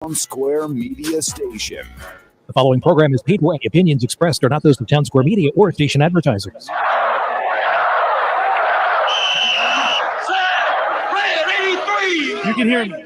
Town Square Media Station. The following program is paid for. Any opinions expressed are not those of Town Square Media or station advertisers. You can hear me.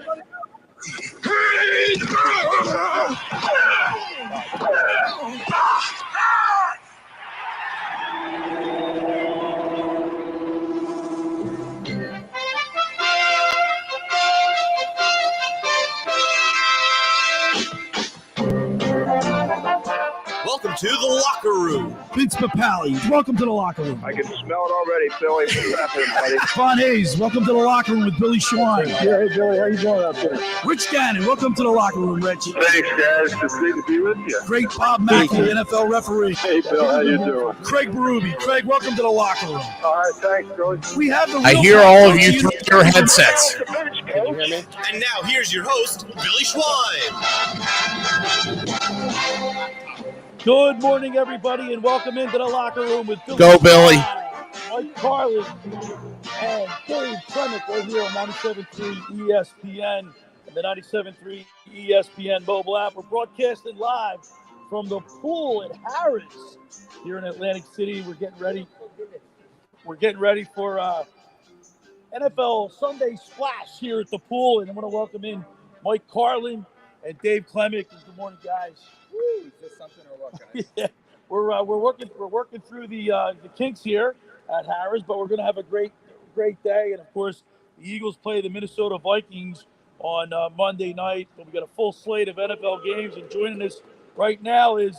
Welcome to the locker room. Vince Papali, welcome to the locker room. I can smell it already, Billy. What's happening, buddy? Von Hayes, welcome to the locker room with Billy Schwein. Yeah, hey, Billy, how you doing out there? Rich Gannon, welcome to the locker room, Rich. Thanks, guys. It's great to be with you. Great Bob Mackey, NFL referee. Hey, Bill, how you doing? Craig Berube. Craig, welcome to the locker room. All right, thanks, Billy. We have the. I hear all of you through your headsets. Can you hear me? And now here's your host, Billy Schwein. Good morning, everybody, and welcome into the locker room with Go, Billy. Mike Carlin, and Dave Klemic right here on 97.3 ESPN and the 97.3 ESPN mobile app. We're broadcasting live from the pool at Harrahs here in Atlantic City. We're getting ready. We're getting ready for NFL Sunday Splash here at the pool, and I want to welcome in Mike Carlin and Dave Klemic. Good morning, guys. Woo, is this something or what, guys? Yeah, we're working through the kinks here at Harrahs, but we're going to have a great day. And of course, the Eagles play the Minnesota Vikings on Monday night. But we got a full slate of NFL games, and joining us right now is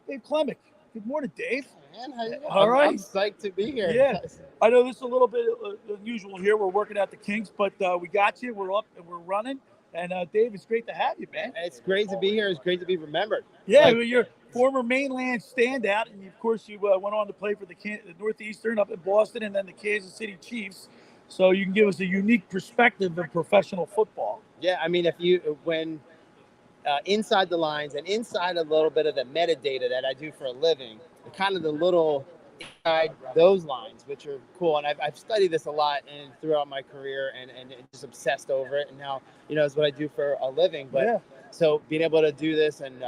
Dave Klemic. Good morning, Dave. Man, how you doing? All right. I'm psyched to be here. Yeah, I know this is a little bit unusual here. We're working out the kinks, but we got you. We're up and we're running. And Dave, it's great to have you, man. It's great to be here. It's great to be remembered. Yeah, you're former mainland standout, and of course you went on to play for the Northeastern up in Boston, and then the Kansas City Chiefs. So you can give us a unique perspective of professional football. Yeah, I mean, when inside the lines and inside a little bit of the metadata that I do for a living, kind of the little inside those lines, which are cool. And I've studied this a lot and throughout my career and just obsessed over it. And now, it's what I do for a living. But yeah. So being able to do this and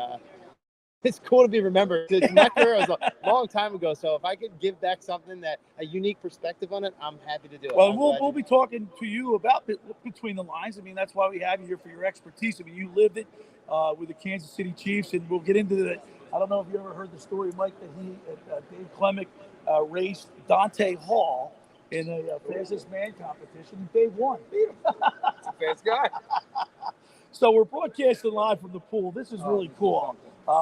it's cool to be remembered. My career was a long time ago. So if I could give back something a unique perspective on it, I'm happy to do it. Well, we'll be talking to you about between the lines. I mean, that's why we have you here, for your expertise. I mean, you lived it with the Kansas City Chiefs, and we'll get into that. I don't know if you ever heard the story, Mike, that Dave Klemic raced Dante Hall in a fastest man competition, and Dave won. Beat him. He's a fast guy. So we're broadcasting live from the pool. This is really cool.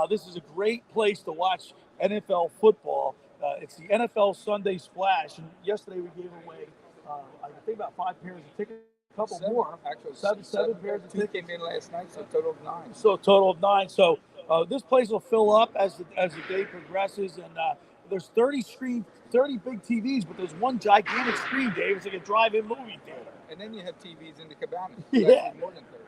This is a great place to watch NFL football. It's the NFL Sunday Splash, and yesterday we gave away, I think, about 5 pairs of tickets. A couple more. Actually, seven pairs of tickets. 2 came in last night, so a total of 9. So a total of 9. So this place will fill up as the day progresses, and there's 30 big TVs, but there's one gigantic screen, Dave. It's like a drive-in movie theater. And then you have TVs in the cabanas. Yeah. More than 30.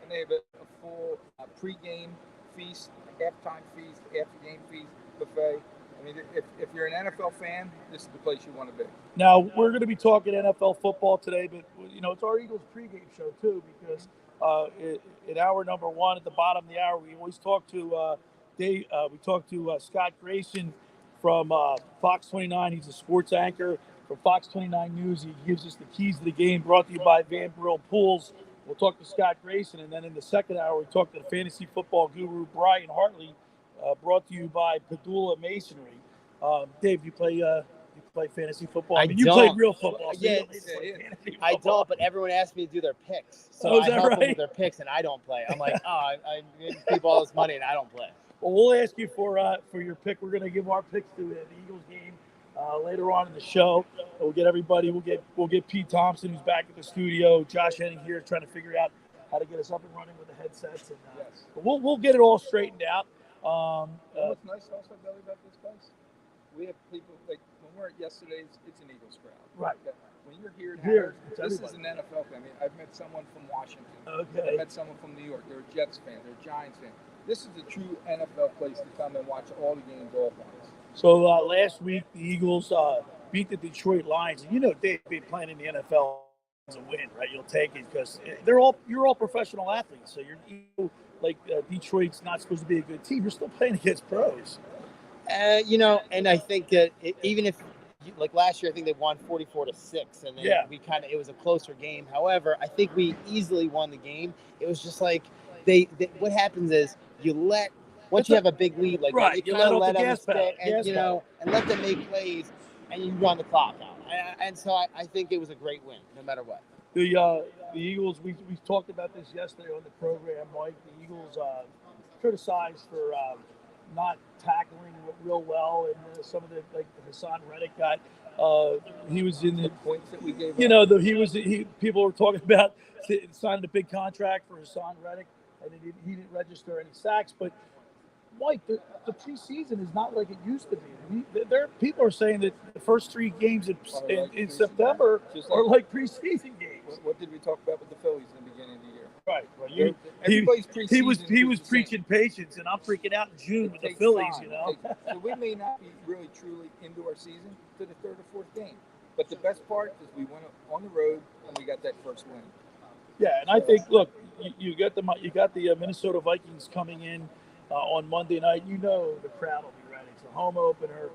And they have a full pregame feast, halftime feast, after-game feast, buffet. I mean, if you're an NFL fan, this is the place you want to be. Now, we're going to be talking NFL football today, but, it's our Eagles pregame show, too, because in hour number 1 at the bottom of the hour, we always talk to Scott Grayson from Fox 29. He's a sports anchor for Fox 29 News. He gives us the keys to the game, brought to you by Brill Pools. We'll talk to Scott Grayson, and then in the second hour, we talk to the fantasy football guru, Brian Hartley, brought to you by Padula Masonry. Dave, you play fantasy football? I mean, you play real football. So yeah, I don't, but everyone asks me to do their picks. So I help them with their picks, and I don't play. I'm like, I give people all this money, and I don't play. Well, we'll ask you for your pick. We're going to give our picks to the Eagles game later on in the show. We'll get everybody. We'll get Pete Thompson, who's back at the studio. Josh Henning here, trying to figure out how to get us up and running with the headsets. And but we'll get it all straightened out. What's nice also, Billy, about this place? We have people like when we're at yesterday's. It's an Eagles crowd. Right. When you're here, this everybody. is an NFL fan. I mean, I've met someone from Washington. Okay. I've met someone from New York. They're a Jets fan. They're a Giants fan. This is a true NFL place to come and watch all the games all at once. So last week, the Eagles beat the Detroit Lions. And They've been playing in the NFL a win, right? You'll take it because you're all professional athletes. So Detroit's not supposed to be a good team. You're still playing against pros. And I think that even if like last year, I think they won 44-6, and then it was a closer game. However, I think we easily won the game. It was just like what happens is once you have a big lead like that, you kind of let them stay and let them make plays, and you run the clock out. And so I think it was a great win, no matter what. The Eagles, we talked about this yesterday on the program, Mike. The Eagles criticized for not tackling real well, and some of the Hassan Reddick got. He was in the points that we gave. People were talking about signing a big contract for Hassan Reddick, and he didn't register any sacks. But Mike, the preseason is not like it used to be. People are saying that the first 3 games in September are like preseason games. What did we talk about with the Phillies in the beginning of the year? Right. Everybody's preseason. He was preaching patience, and I'm freaking out in June with the Phillies. So we may not be really truly into our season to the 3rd or 4th game, but the best part is we went on the road and we got that first win. Yeah, and I think you got the Minnesota Vikings coming in on Monday night. The crowd will be ready. It's a home opener.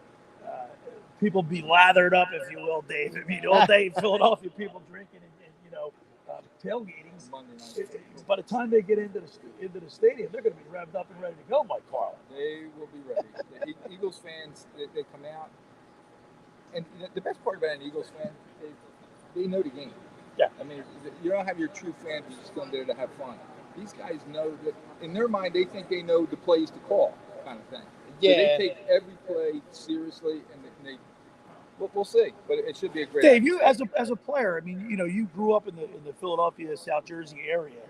People be lathered up, if you will, Dave. I mean, all day in Philadelphia, people drinking and tailgating. By the time they get into the stadium, they're going to be revved up and ready to go, Mike Carlin. They will be ready. The Eagles fans, they come out. And the best part about an Eagles fan, they know the game. Yeah. I mean, you don't have your true fans who just come there to have fun. These guys know that, in their mind, they think they know the plays to call, kind of thing. Yeah. So they take every play seriously, and they we'll see. But it should be a great. Dave, you as a player, I mean, you grew up in the Philadelphia, South Jersey area.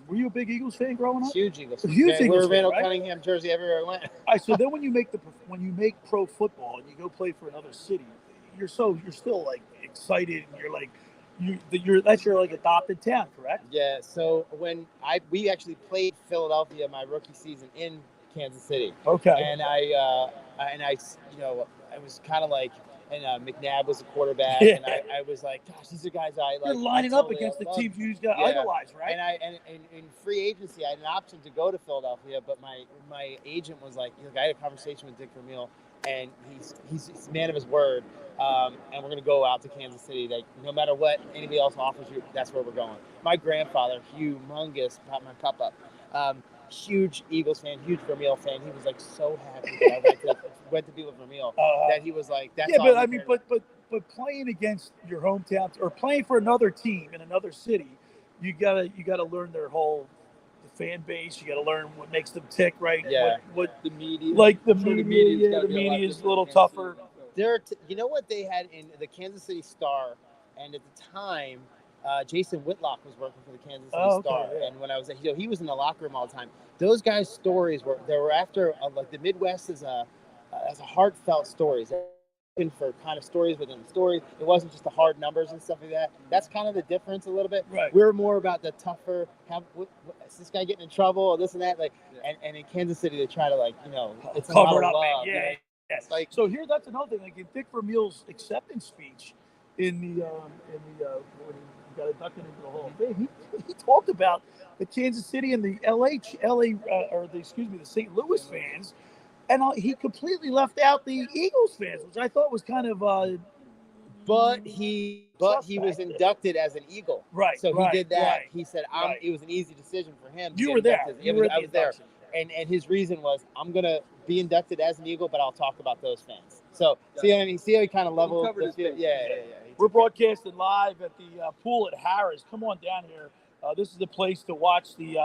Were you a big Eagles fan growing up? Huge Eagles fan. We're Randall Cunningham, Jersey, everywhere I went. All right, so then when you make pro football and you go play for another city, you're still like excited, and you're like. That's your like adopted town, correct? Yeah. So when we actually played Philadelphia my rookie season in Kansas City. Okay. And I was kind of like, and McNabb was a quarterback, and I was like, gosh, these are guys I like. You're lining up against the teams you got idolized, right? And in free agency, I had an option to go to Philadelphia, but my agent was like, I had a conversation with Dick Vermeil, and he's a man of his word. And we're going to go out to Kansas City. Like, no matter what anybody else offers you, that's where we're going. My grandfather, humongous, pop my cup up, huge Eagles fan, huge Vermeil fan. He was like so happy that I went to be with Vermeil. That he was like, that's all. Yeah, but playing against your hometown or playing for another team in another city, you gotta learn their whole fan base. You gotta learn what makes them tick, right? Yeah. What the media, the media is a little tougher. You know what they had in the Kansas City Star, and at the time, Jason Whitlock was working for the Kansas City Star, and when I was there, he was in the locker room all the time. Those guys' stories were after like the Midwest is a heartfelt stories. Looking for kind of stories within the stories. It wasn't just the hard numbers and stuff like that. That's kind of the difference a little bit. Right. We're more about the tougher. Is this guy getting in trouble or this and that? Like, and in Kansas City, they try to it's cover it up. Love, Yeah. Yes. So here, that's another thing. Like in Dick Vermeil's acceptance speech when he got inducted into the Hall of Fame, he talked about the Kansas City and the the St. Louis fans, and he completely left out the Eagles fans, which I thought was kind of. But he was inducted as an Eagle, right? So he did that. Right, he said, "It was an easy decision for him." You were there. I was there. And his reason was, I'm going to be inducted as an Eagle, but I'll talk about those fans. So see how he kind of leveled the field. Yeah. We're broadcasting live at the pool at Harrahs. Come on down here. This is the place to watch the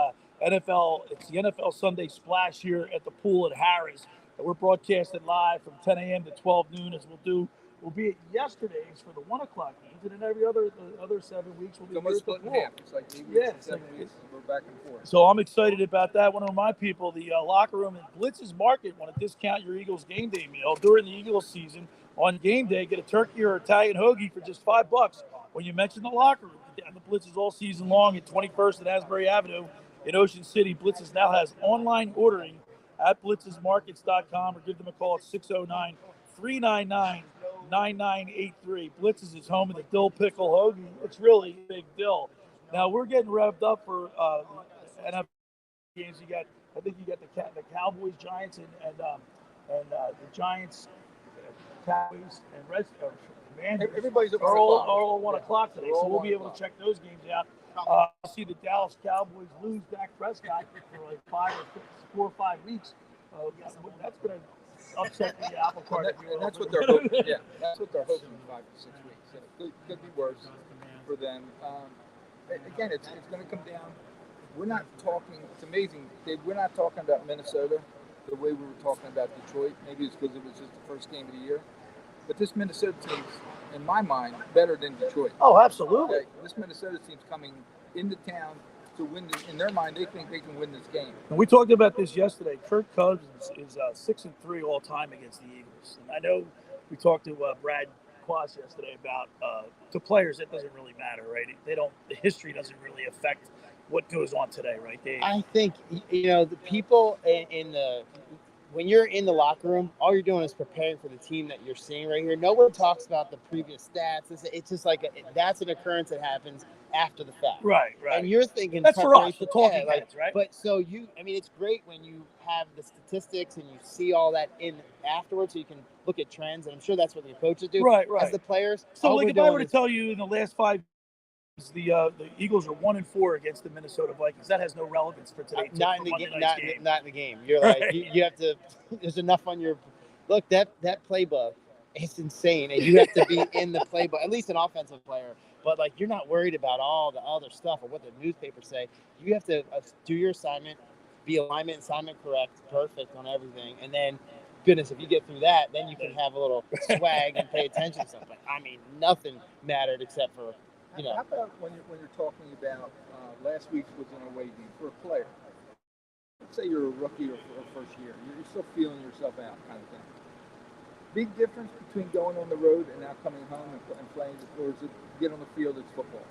NFL. It's the NFL Sunday Splash here at the pool at Harrahs. We're broadcasting live from 10 a.m. to 12 noon, as we'll be at yesterday's for the 1 o'clock games, and then every other 7 weeks we'll be almost split in half. It's like 8 weeks and 7 weeks. We're back and forth. So I'm excited about that. One of my people, the locker room in Blitz's Market, want to discount your Eagles game day meal during the Eagles season. On game day, get a turkey or Italian hoagie for just $5 when you mention the locker room. Down the Blitz's all season long at 21st and Asbury Avenue in Ocean City. Blitz's now has online ordering at blitzesmarkets.com, or give them a call at 609-399-9999. 9983. Blitzes is home of the Dill Pickle Hoagie. It's really a big deal. Now we're getting revved up for NFL games. I think you got the Cowboys, Giants, and the Giants, Cowboys, and Commanders. Everybody's are all 1 o'clock today, so we'll be able to check those games out. I'll see the Dallas Cowboys lose Dak Prescott for like 4 or 5 weeks. That's going to upset the apple cart. And that's what they're hoping. Yeah, that's what they're hoping in 5 to 6 weeks. It could be worse for them. Again, it's going to come down. We're not talking. It's amazing, Dave. We're not talking about Minnesota the way we were talking about Detroit. Maybe it's because it was just the first game of the year. But this Minnesota team's, in my mind, better than Detroit. Oh, absolutely. Okay? This Minnesota team's coming into town to win. In their mind, they think they can win this game. And we talked about this yesterday. Kirk Cousins is 6-3 all time against the Eagles. And I know we talked to Brad Quas yesterday about to players. It doesn't really matter, right? The history doesn't really affect what goes on today, right, Dave? I think the people when you're in the locker room, all you're doing is preparing for the team that you're seeing right here. No one talks about the previous stats. It's just like that's an occurrence that happens after the fact. Right. And you're thinking that's for us, the talking heads, right? But so it's great when you have the statistics and you see all that in afterwards, so you can look at trends. And I'm sure that's what the coaches do. Right. As the players. So, like, if I were to tell you in the last 5 years, the Eagles are 1-4 against the Minnesota Vikings. That has no relevance for today. Not in the game. Not in the game. You're like you have to. There's enough on your look. That playbook, it's insane, and you have to be in the playbook. At least an offensive player. But like you're not worried about all the other stuff or what the newspapers say. You have to do your assignment, be alignment, assignment correct, perfect on everything, and then. Goodness, if you get through that, then you can have a little swag and pay attention to something. I mean, nothing mattered except for. How about when you're talking about last week was an away game for a player? Let's say you're a rookie or first year. You're still feeling yourself out kind of thing. Big difference between going on the road and now coming home and playing, or is it get on the field, it's football?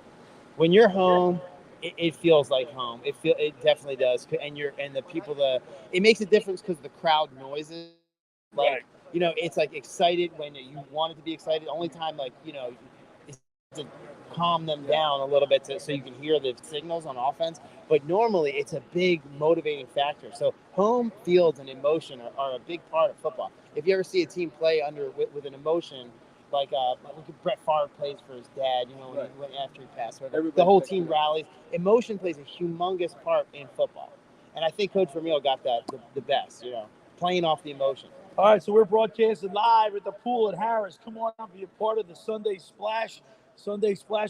When you're home, it feels like home. It definitely does. And the people, it makes a difference because the crowd noises. Like, it's like excited when you want it to be excited. The only time, is to calm them down a little bit so you can hear the signals on offense. But normally, it's a big motivating factor. So home fields and emotion are a big part of football. If you ever see a team play with an emotion, like Brett Favre plays for his dad, when he went after he passed. The whole team rallies. Emotion plays a humongous part in football. And I think Coach Vermeil got that the best, playing off the emotion. All right, so we're broadcasting live at the pool at Harrahs. Come on out, be a part of the Sunday Splash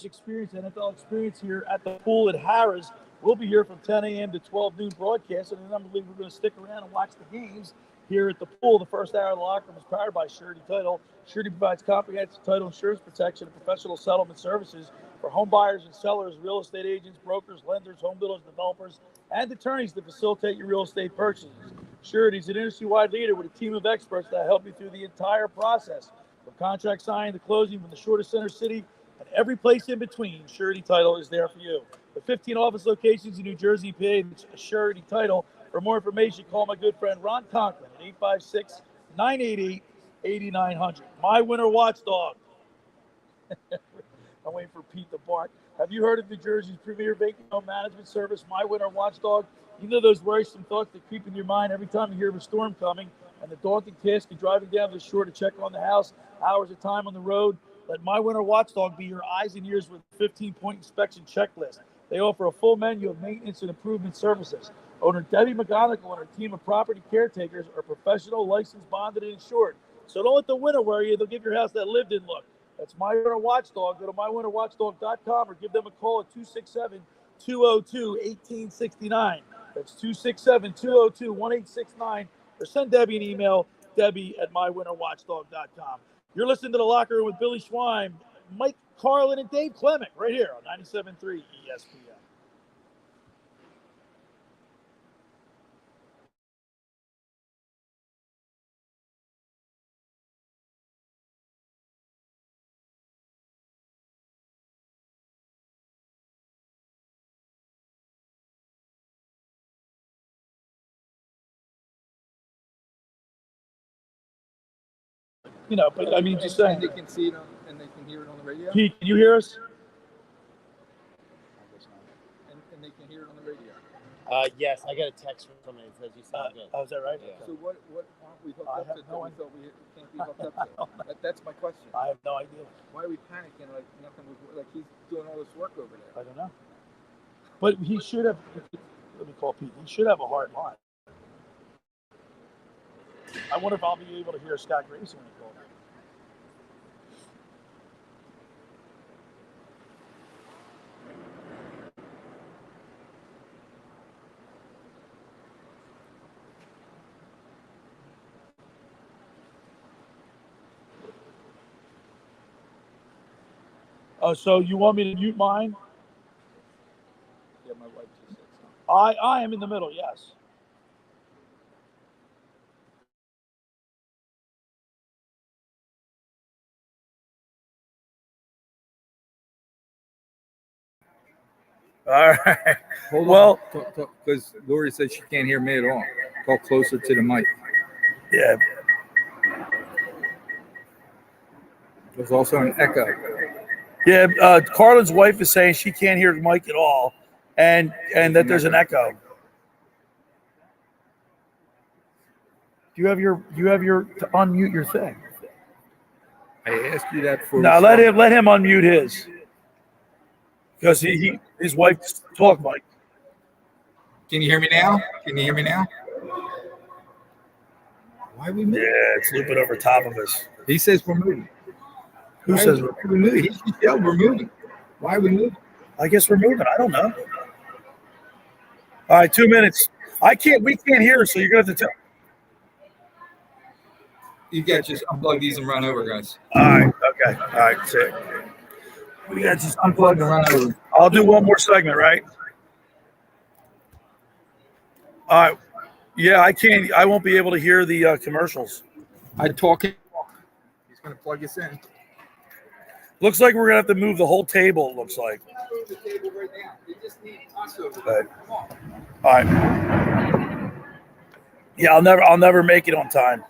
experience, NFL experience here at the pool at Harrahs. We'll be here from 10 a.m. to 12 noon broadcast, and then I believe we're going to stick around and watch the games here at the pool. The first hour of the locker room is powered by Surety Title. Surety provides comprehensive title insurance protection and professional settlement services for home buyers and sellers, real estate agents, brokers, lenders, home builders, developers, and attorneys to facilitate your real estate purchases. Surety is an industry-wide leader with a team of experts that help you through the entire process, from contract signing to closing, from the shortest center city and every place in between. Surety Title is there for you. With 15 office locations in New Jersey, PA, it's Surety Title. For more information, call my good friend Ron Conklin at 856-988-8900. My winter watchdog. I'm waiting for Pete to bark. Have you heard of New Jersey's premier vacant home management service, My Winter Watchdog? You know those worrisome thoughts that creep in your mind every time you hear of a storm coming and the daunting task of driving down to the shore to check on the house, hours of time on the road? Let My Winter Watchdog be your eyes and ears with a 15-point inspection checklist. They offer a full menu of maintenance and improvement services. Owner Debbie McGonigal and her team of property caretakers are professional, licensed, bonded, and insured. So don't let the winter worry you. They'll give your house that lived-in look. That's My Winter Watchdog. Go to mywinterwatchdog.com or give them a call at 267-202-1869. That's 267-202-1869. Or send Debbie an email, debbie@mywinterwatchdog.com. You're listening to The Locker Room with Billy Schwein, Mike Carlin, and Dave Klemic right here on 97.3 ESPN. But I mean, just and saying. they can see it and they can hear it on the radio. Pete, can you hear us? And they can hear it on the radio. Yes, I got a text from somebody that says you sound good. Oh, is that right? Yeah. So what aren't we hooked I up have to? no That we thought we can't be hooked up to. That's my question. I have no idea. Why are we panicking like nothing was like he's doing all this work over there? I don't know. But he should have. Let me call Pete. He should have a hard line. I wonder if I'll be able to hear Scott Grayson when he calls. Oh, so you want me to mute mine? Yeah, my wife just said something. I am in the middle, yes. All right. Hold Well- on, because Lori said she can't hear me at all. Talk closer to the mic. Yeah. There's also an echo. Yeah. Carlin's wife is saying she can't hear Mike at all, and that there's an echo. You have your to unmute your thing. I asked you that for. No, let him unmute his. Because his wife talk, Mike. Can you hear me now? Can you hear me now? Why are we moving? Yeah, it's looping over top of us. He says we're moving. Who Why says are we moving? He said we're moving. Why are we moving? I guess we're moving. I don't know. All right, 2 minutes. We can't hear, so you're gonna have to tell. You got just unplug these and run over, guys. All right, okay. All right, sick. We got just unplug and run over. I'll do one more segment, right? All right. Yeah, I won't be able to hear the commercials. I'm talking. He's gonna plug us in. Looks like we're gonna have to move the whole table, it looks like. Move the table right now. You just need us over there. Come on. All right. Yeah, I'll never make it on time.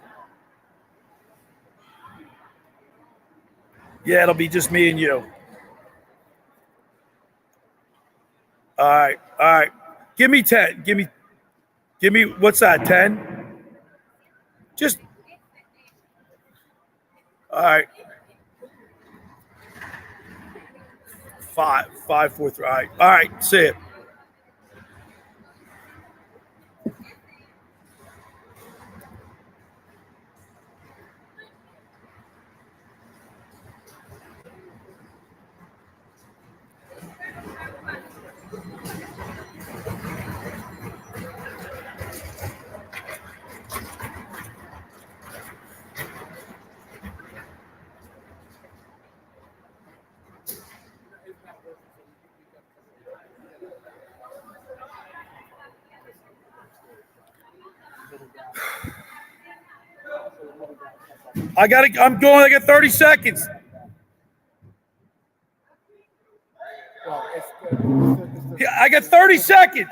Yeah, it'll be just me and you. All right. Give me 10. Give me what's that? 10? Just all right. 5, 4, 3. All right. See it. I got 30 seconds. Yeah, I got 30 seconds.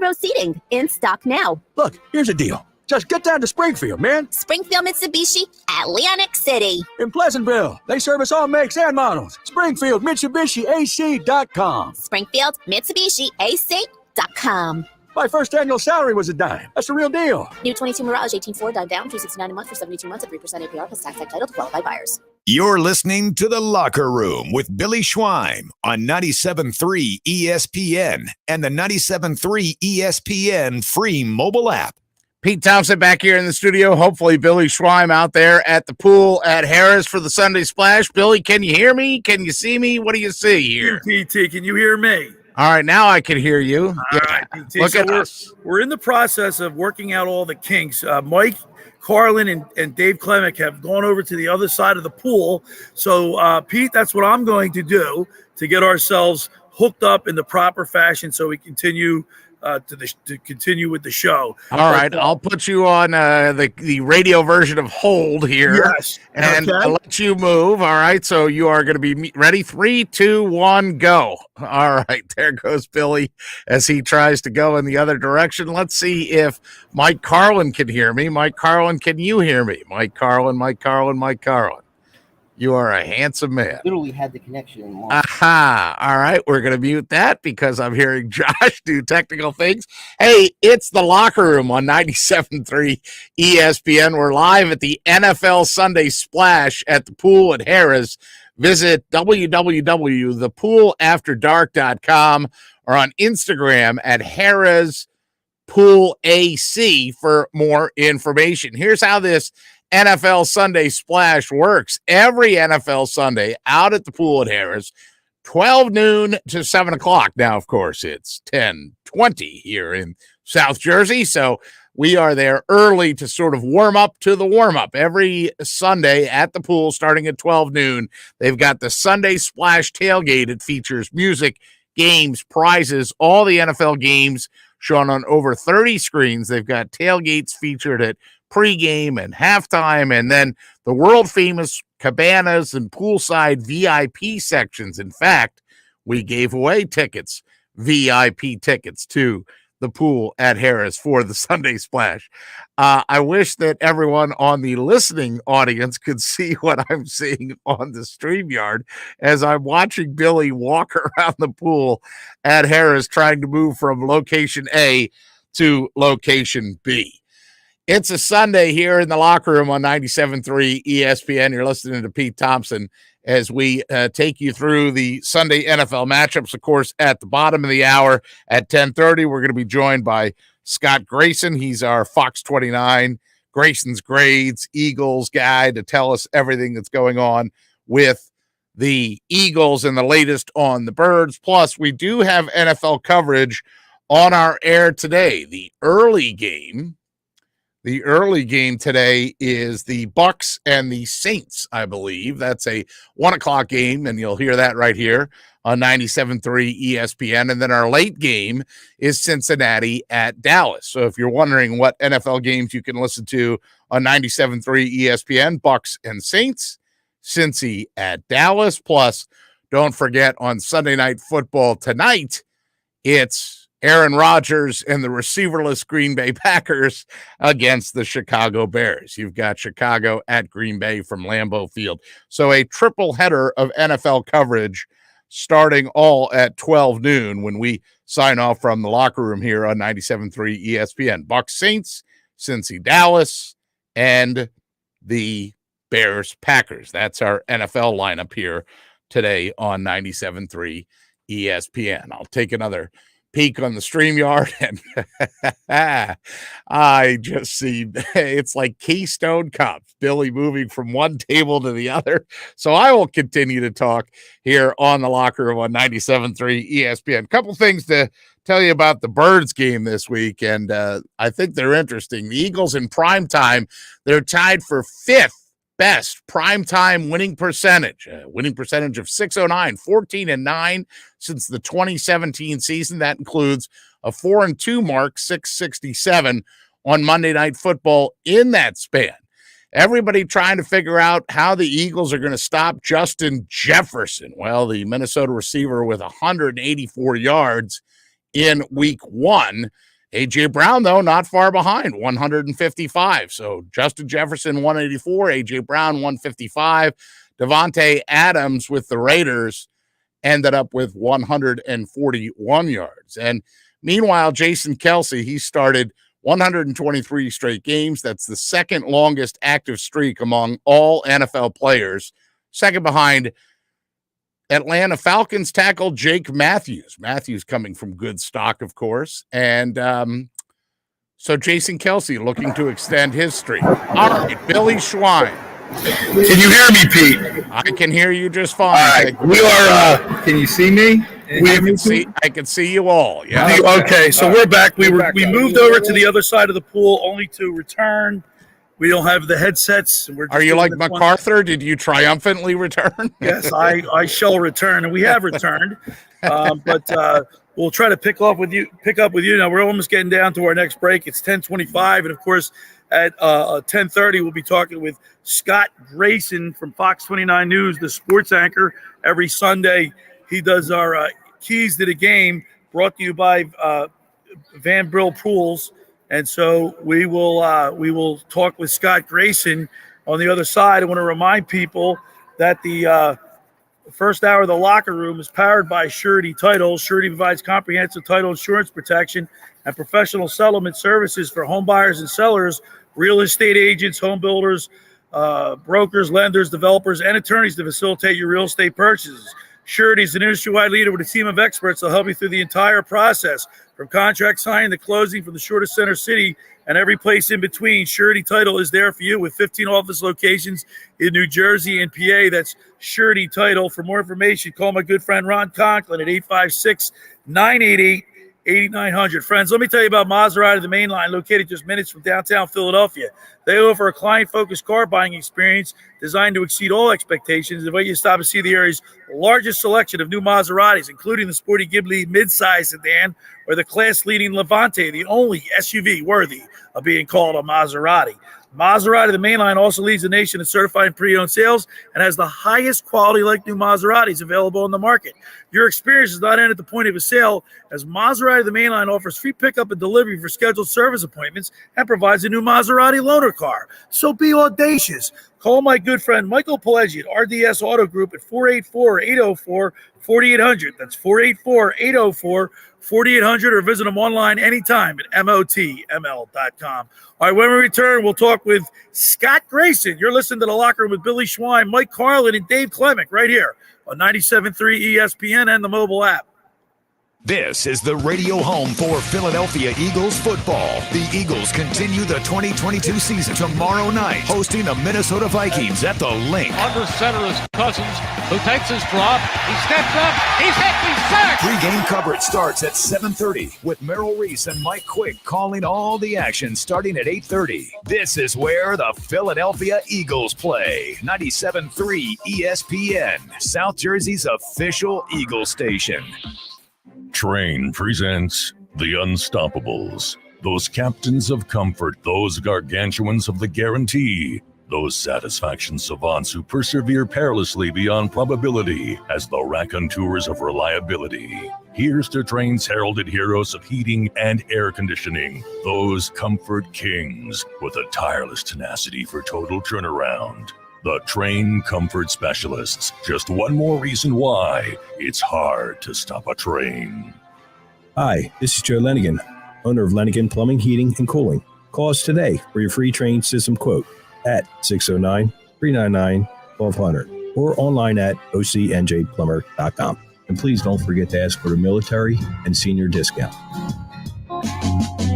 Row seating in stock now. Look, here's a deal. Just get down to Springfield, man. Springfield Mitsubishi, Atlantic City. In Pleasantville, they service all makes and models. Springfield Mitsubishi AC.com. Springfield Mitsubishi AC.com. My first annual salary was $10. That's the real deal. New 22 Mirage 18.4 dive down, $269 a month for 72 months at 3% APR plus tax title to qualify buyers. You're listening to The Locker Room with Billy Schweim on 97.3 ESPN and the 97.3 ESPN free mobile app. Pete Thompson back here in the studio. Hopefully Billy Schweim out there at the pool at Harrahs for the Sunday Splash. Billy, can you hear me? Can you see me? What do you see here? PT, can you hear me? All right, now I can hear you. All right, PT. Look at us. We're in the process of working out all the kinks. Mike Carlin and Dave Klemic have gone over to the other side of the pool. So, Pete, that's what I'm going to do to get ourselves hooked up in the proper fashion so we continue to continue with the show. All right, I'll put you on the radio version of hold here, Yes, and okay. I'll let you move. All right, so you are going to be ready. 3, 2, 1, go. All right, there goes Billy as he tries to go in the other direction. Let's see if Mike Carlin can hear me. Mike Carlin, can you hear me? Mike Carlin, Mike Carlin, Mike Carlin. You are a handsome man. Literally had the connection. Aha. All right. We're going to mute that because I'm hearing Josh do technical things. Hey, it's the Locker Room on 97.3 ESPN. We're live at the NFL Sunday Splash at the pool at Harrahs. Visit www.thepoolafterdark.com or on Instagram at Harrahs Pool AC for more information. Here's how this NFL Sunday Splash works. Every NFL Sunday out at the pool at Harrahs, 12 noon to 7 o'clock. Now, of course, it's 10:20 here in South Jersey, so we are there early to sort of warm up to the warm-up. Every Sunday at the pool starting at 12 noon, they've got the Sunday Splash tailgate. It features music, games, prizes, all the NFL games shown on over 30 screens. They've got tailgates featured at pregame and halftime, and then the world famous cabanas and poolside VIP sections. In fact, we gave away tickets, VIP tickets to the pool at Harrahs for the Sunday Splash. I wish that everyone on the listening audience could see what I'm seeing on the StreamYard as I'm watching Billy walk around the pool at Harrahs trying to move from location A to location B. It's a Sunday here in the Locker Room on 97.3 ESPN. You're listening to Pete Thompson as we take you through the Sunday NFL matchups. Of course, at the bottom of the hour at 10:30, we're going to be joined by Scott Grayson. He's our Fox 29 Grayson's Grades Eagles guy to tell us everything that's going on with the Eagles and the latest on the Birds. Plus, we do have NFL coverage on our air today. The early game today is the Bucks and the Saints, I believe. That's a 1 o'clock game, and you'll hear that right here on 97.3 ESPN. And then our late game is Cincinnati at Dallas. So if you're wondering what NFL games you can listen to on 97.3 ESPN, Bucks and Saints, Cincy at Dallas. Plus, don't forget on Sunday Night Football tonight, it's Aaron Rodgers and the receiverless Green Bay Packers against the Chicago Bears. You've got Chicago at Green Bay from Lambeau Field. So a triple header of NFL coverage starting all at 12 noon when we sign off from the Locker Room here on 97.3 ESPN. Bucks Saints, Cincy Dallas, and the Bears Packers. That's our NFL lineup here today on 97.3 ESPN. I'll take another peek on the StreamYard, and I just see it's like Keystone Cups, Billy moving from one table to the other. So I will continue to talk here on the Locker Room on 97.3 ESPN. Couple things to tell you about the Birds game this week, and I think they're interesting. The Eagles in prime time, they're tied for fifth best primetime winning percentage of 609, 14-9 since the 2017 season. That includes a 4-2 mark, 667 on Monday Night Football in that span. Everybody trying to figure out how the Eagles are going to stop Justin Jefferson. Well, the Minnesota receiver with 184 yards in week 1. A.J. Brown, though, not far behind, 155. So Justin Jefferson, 184, A.J. Brown, 155. Devontae Adams with the Raiders ended up with 141 yards. And meanwhile, Jason Kelce, he started 123 straight games. That's the second longest active streak among all NFL players, second behind Atlanta Falcons tackle Jake Matthews. Matthews coming from good stock, of course. And so Jason Kelce looking to extend his streak. All right, Billy Schwein. Can you hear me, Pete? I can hear you just fine. All right. We are, can you see me? I can see you all. Yeah. Okay, so we're back. We moved over to the other side of the pool only to return we don't have the headsets. Are you like MacArthur? Did you triumphantly return? Yes, I shall return, and we have returned. But we'll try to pick up with you. Now we're almost getting down to our next break. It's 10:25, and of course, at 10:30, we'll be talking with Scott Grayson from Fox 29 News, the sports anchor. Every Sunday, he does our keys to the game, brought to you by Brill Pools. And so we will talk with Scott Grayson on the other side. I want to remind people that the first hour of the locker room is powered by Surety Title. Surety provides comprehensive title insurance protection and professional settlement services for home buyers and sellers, real estate agents, home builders, brokers, lenders, developers, and attorneys to facilitate your real estate purchases. Surety is an industry-wide leader with a team of experts that will help you through the entire process, from contract signing to closing, from the shortest center city and every place in between. Surety Title is there for you with 15 office locations in New Jersey and PA. That's Surety Title. For more information, call my good friend Ron Conklin at 856-988-8900. Friends, let me tell you about Maserati, the main line, located just minutes from downtown Philadelphia. They offer a client-focused car buying experience designed to exceed all expectations. They invite you to stop and see the area's largest selection of new Maseratis, including the sporty Ghibli midsize sedan or the class-leading Levante, the only SUV worthy of being called a Maserati. Maserati, the main line, also leads the nation in certified pre-owned sales and has the highest quality like new Maseratis available on the market. Your experience does not end at the point of a sale, as Maserati, the main line, offers free pickup and delivery for scheduled service appointments and provides a new Maserati loaner car. So be audacious. Call my good friend Michael Pileggi at RDS Auto Group at 484-804-4800. That's 484-804-4800, or visit them online anytime at motml.com. All right, when we return, we'll talk with Scott Grayson. You're listening to The Locker Room with Billy Schwein, Mike Carlin, and Dave Klemic right here on 97.3 ESPN and the mobile app. This is the radio home for Philadelphia Eagles football. The Eagles continue the 2022 season tomorrow night, hosting the Minnesota Vikings at the Link. Under center is Cousins, who takes his drop. He steps up. He's hit. He's sacked. Pre-game coverage starts at 7:30 with Merrill Reese and Mike Quick calling all the action starting at 8:30. This is where the Philadelphia Eagles play. 97.3 ESPN, South Jersey's official Eagle station. Train presents The Unstoppables. Those captains of comfort, those gargantuans of the guarantee, those satisfaction savants who persevere perilously beyond probability as the raconteurs of reliability. Here's to Train's heralded heroes of heating and air conditioning, those comfort kings with a tireless tenacity for total turnaround. The Train Comfort Specialists. Just one more reason why it's hard to stop a train. Hi, this is Joe Lenigan, owner of Lenigan Plumbing, Heating, and Cooling. Call us today for your free train system quote at 609-399-1200 or online at ocnjplumber.com. And please don't forget to ask for the military and senior discount.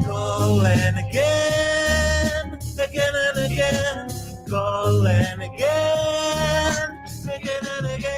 Calling again, again and again. Calling again, again and again.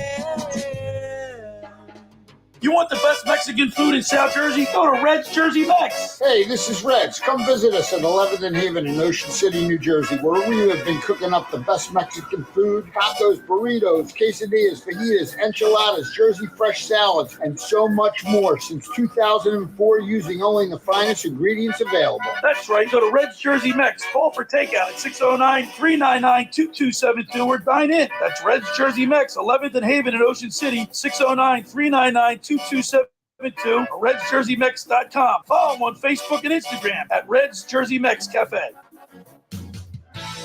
You want the best Mexican food in South Jersey? Go to Red's Jersey Mex. Hey, this is Red's. Come visit us at 11th and Haven in Ocean City, New Jersey, where we have been cooking up the best Mexican food, tacos, burritos, quesadillas, fajitas, enchiladas, Jersey fresh salads, and so much more since 2004, using only the finest ingredients available. That's right. Go to Red's Jersey Mex. Call for takeout at 609-399-2272 or dine in. That's Red's Jersey Mex, 11th and Haven in Ocean City, 609-399-2272 or RedsJerseyMex.com. Follow them on Facebook and Instagram at Red's Jersey Mex Cafe.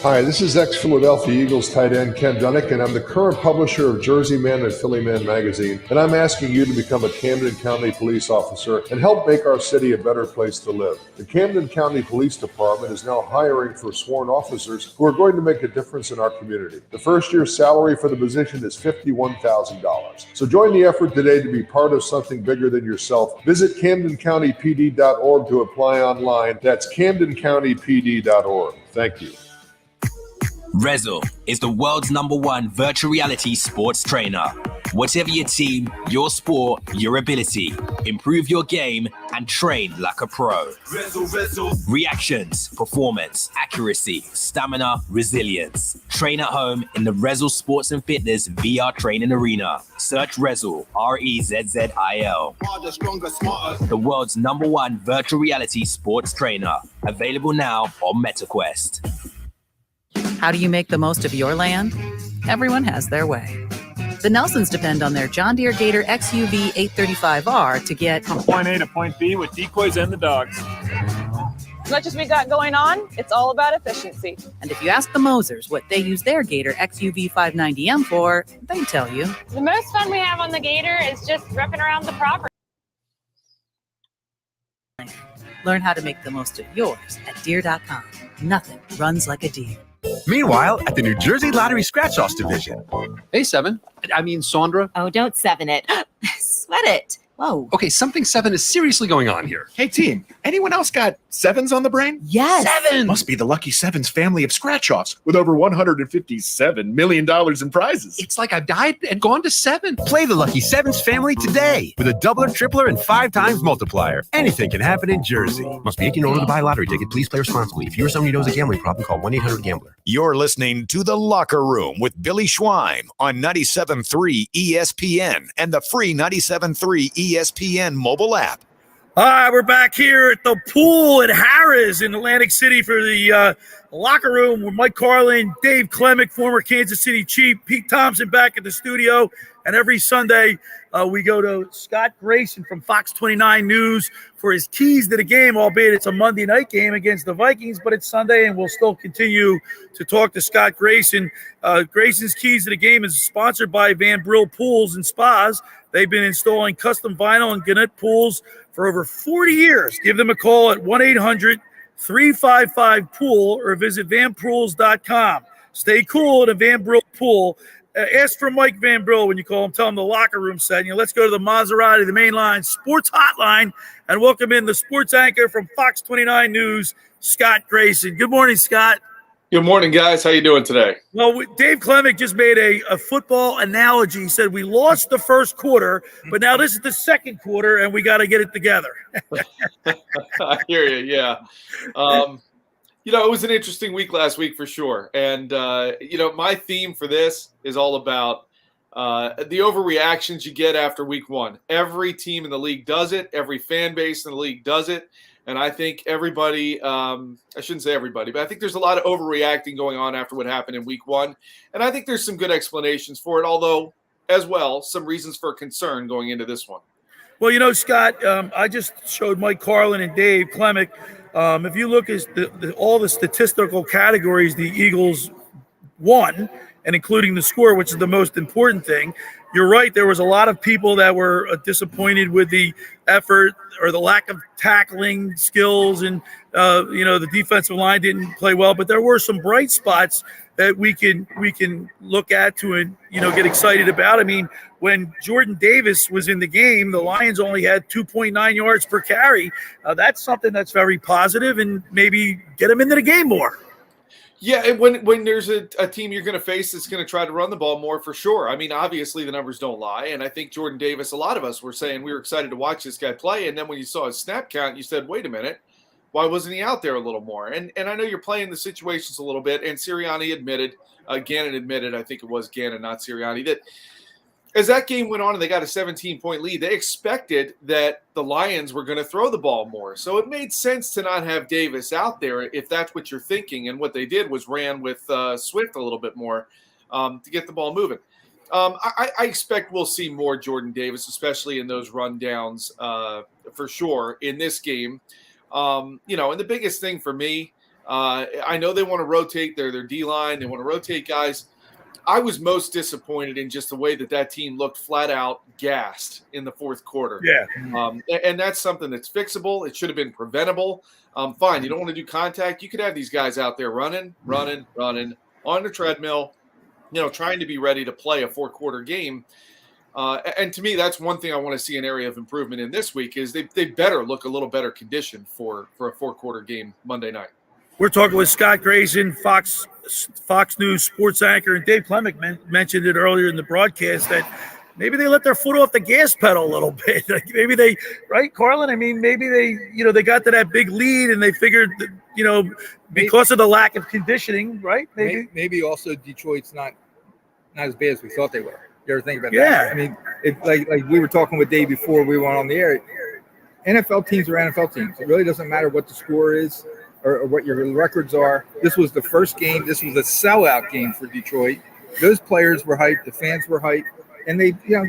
Hi, this is ex-Philadelphia Eagles tight end Ken Dunnick, and I'm the current publisher of Jersey Man and Philly Man magazine, and I'm asking you to become a Camden County police officer and help make our city a better place to live. The Camden County Police Department is now hiring for sworn officers who are going to make a difference in our community. The first year's salary for the position is $51,000. So join the effort today to be part of something bigger than yourself. Visit CamdenCountyPD.org to apply online. That's CamdenCountyPD.org. Thank you. Rezzle is the world's #1 virtual reality sports trainer. Whatever your team, your sport, your ability, improve your game and train like a pro. Reactions, performance, accuracy, stamina, resilience. Train at home in the Rezzil Sports and Fitness VR Training Arena. Search Rezzil, Rezzil. The world's #1 virtual reality sports trainer. Available now on MetaQuest. How do you make the most of your land? Everyone has their way. The Nelsons depend on their John Deere Gator XUV 835R to get from point A to point B with decoys and the dogs. As much as we got going on, it's all about efficiency. And if you ask the Mosers what they use their Gator XUV 590M for, they tell you. The most fun we have on the Gator is just ripping around the property. Learn how to make the most of yours at Deere.com. Nothing runs like a Deere. Meanwhile, at the New Jersey Lottery Scratch-Offs division. Hey, Sandra. Oh, don't 7 it. Sweat it. Whoa. Okay, something 7 is seriously going on here. Hey, team, anyone else got 7s on the brain? Yes. 7! Must be the Lucky Sevens family of scratch-offs with over $157 million in prizes. It's like I've died and gone to 7. Play the Lucky Sevens family today with a doubler, tripler, and 5 times multiplier. Anything can happen in Jersey. Must be 18 or older to buy a lottery ticket. Please play responsibly. If you or someone you know has a gambling problem, call 1-800-GAMBLER. You're listening to The Locker Room with Billy Schwein on 97.3 ESPN and the free 97.3 ESPN mobile app. All right, we're back here at the pool at Harrahs in Atlantic City for the locker room with Mike Carlin, Dave Klemic, former Kansas City Chief, Pete Thompson back at the studio. And every Sunday we go to Scott Grayson from Fox 29 News for his keys to the game, albeit it's a Monday night game against the Vikings, but it's Sunday, and we'll still continue to talk to Scott Grayson. Grayson's keys to the game is sponsored by Brill Pools and Spas. They've been installing custom vinyl and Gannett pools for over 40 years. Give them a call at 1-800-355-POOL or visit vanpools.com. Stay cool at a Van Brill Pool. Ask for Mike Van Brill when you call him. Tell him the locker room said. Let's go to the Maserati, the main line, sports hotline, and welcome in the sports anchor from Fox 29 News, Scott Grayson. Good morning, Scott. Good morning, guys. How you doing today? Well, Dave Klemic just made a football analogy. He said we lost the first quarter, but now this is the second quarter, and we got to get it together. I hear you, yeah. It was an interesting week last week for sure. And, my theme for this is all about the overreactions you get after week one. Every team in the league does it. Every fan base in the league does it. And I think everybody, I shouldn't say everybody, but I think there's a lot of overreacting going on after what happened in week one. And I think there's some good explanations for it, although, as well, some reasons for concern going into this one. Well, Scott, I just showed Mike Carlin and Dave Klemic. If you look at all the statistical categories the Eagles won, and including the score, which is the most important thing, you're right. There was a lot of people that were disappointed with the effort or the lack of tackling skills, and the defensive line didn't play well. But there were some bright spots that we can look at to and get excited about. I mean, when Jordan Davis was in the game, the Lions only had 2.9 yards per carry. That's something that's very positive, and maybe get him into the game more. Yeah, and when there's a team you're going to face that's going to try to run the ball more, for sure. I mean, obviously the numbers don't lie, and I think Jordan Davis, a lot of us were saying we were excited to watch this guy play, and then when you saw his snap count, you said, wait a minute, why wasn't he out there a little more? And I know you're playing the situations a little bit, and Sirianni admitted, Gannon admitted, I think it was Gannon, not Sirianni, that as that game went on and they got a 17-point lead, they expected that the Lions were going to throw the ball more. So it made sense to not have Davis out there if that's what you're thinking. And what they did was ran with Swift a little bit more to get the ball moving. I expect we'll see more Jordan Davis, especially in those rundowns for sure in this game. And the biggest thing for me, I know they want to rotate their D-line. They want to rotate guys. I was most disappointed in just the way that team looked flat out gassed in the fourth quarter. Yeah. And that's something that's fixable. It should have been preventable. Fine. You don't want to do contact. You could have these guys out there running on the treadmill, trying to be ready to play a four-quarter game. And to me, that's one thing I want to see an area of improvement in this week is they better look a little better conditioned for a four-quarter game Monday night. We're talking with Scott Grayson, Fox News sports anchor, and Dave Klemic mentioned it earlier in the broadcast that maybe they let their foot off the gas pedal a little bit. Like maybe they, right, Carlin? I mean, maybe they, they got to that big lead and they figured that, because of the lack of conditioning, right? Maybe also Detroit's not as bad as we thought they were. You ever think about Yeah. that? I mean, like we were talking with Dave before we went on the air. NFL teams are NFL teams. It really doesn't matter what the score is or what your records are. This was the first game. This was a sellout game for Detroit. Those players were hyped. The fans were hyped. And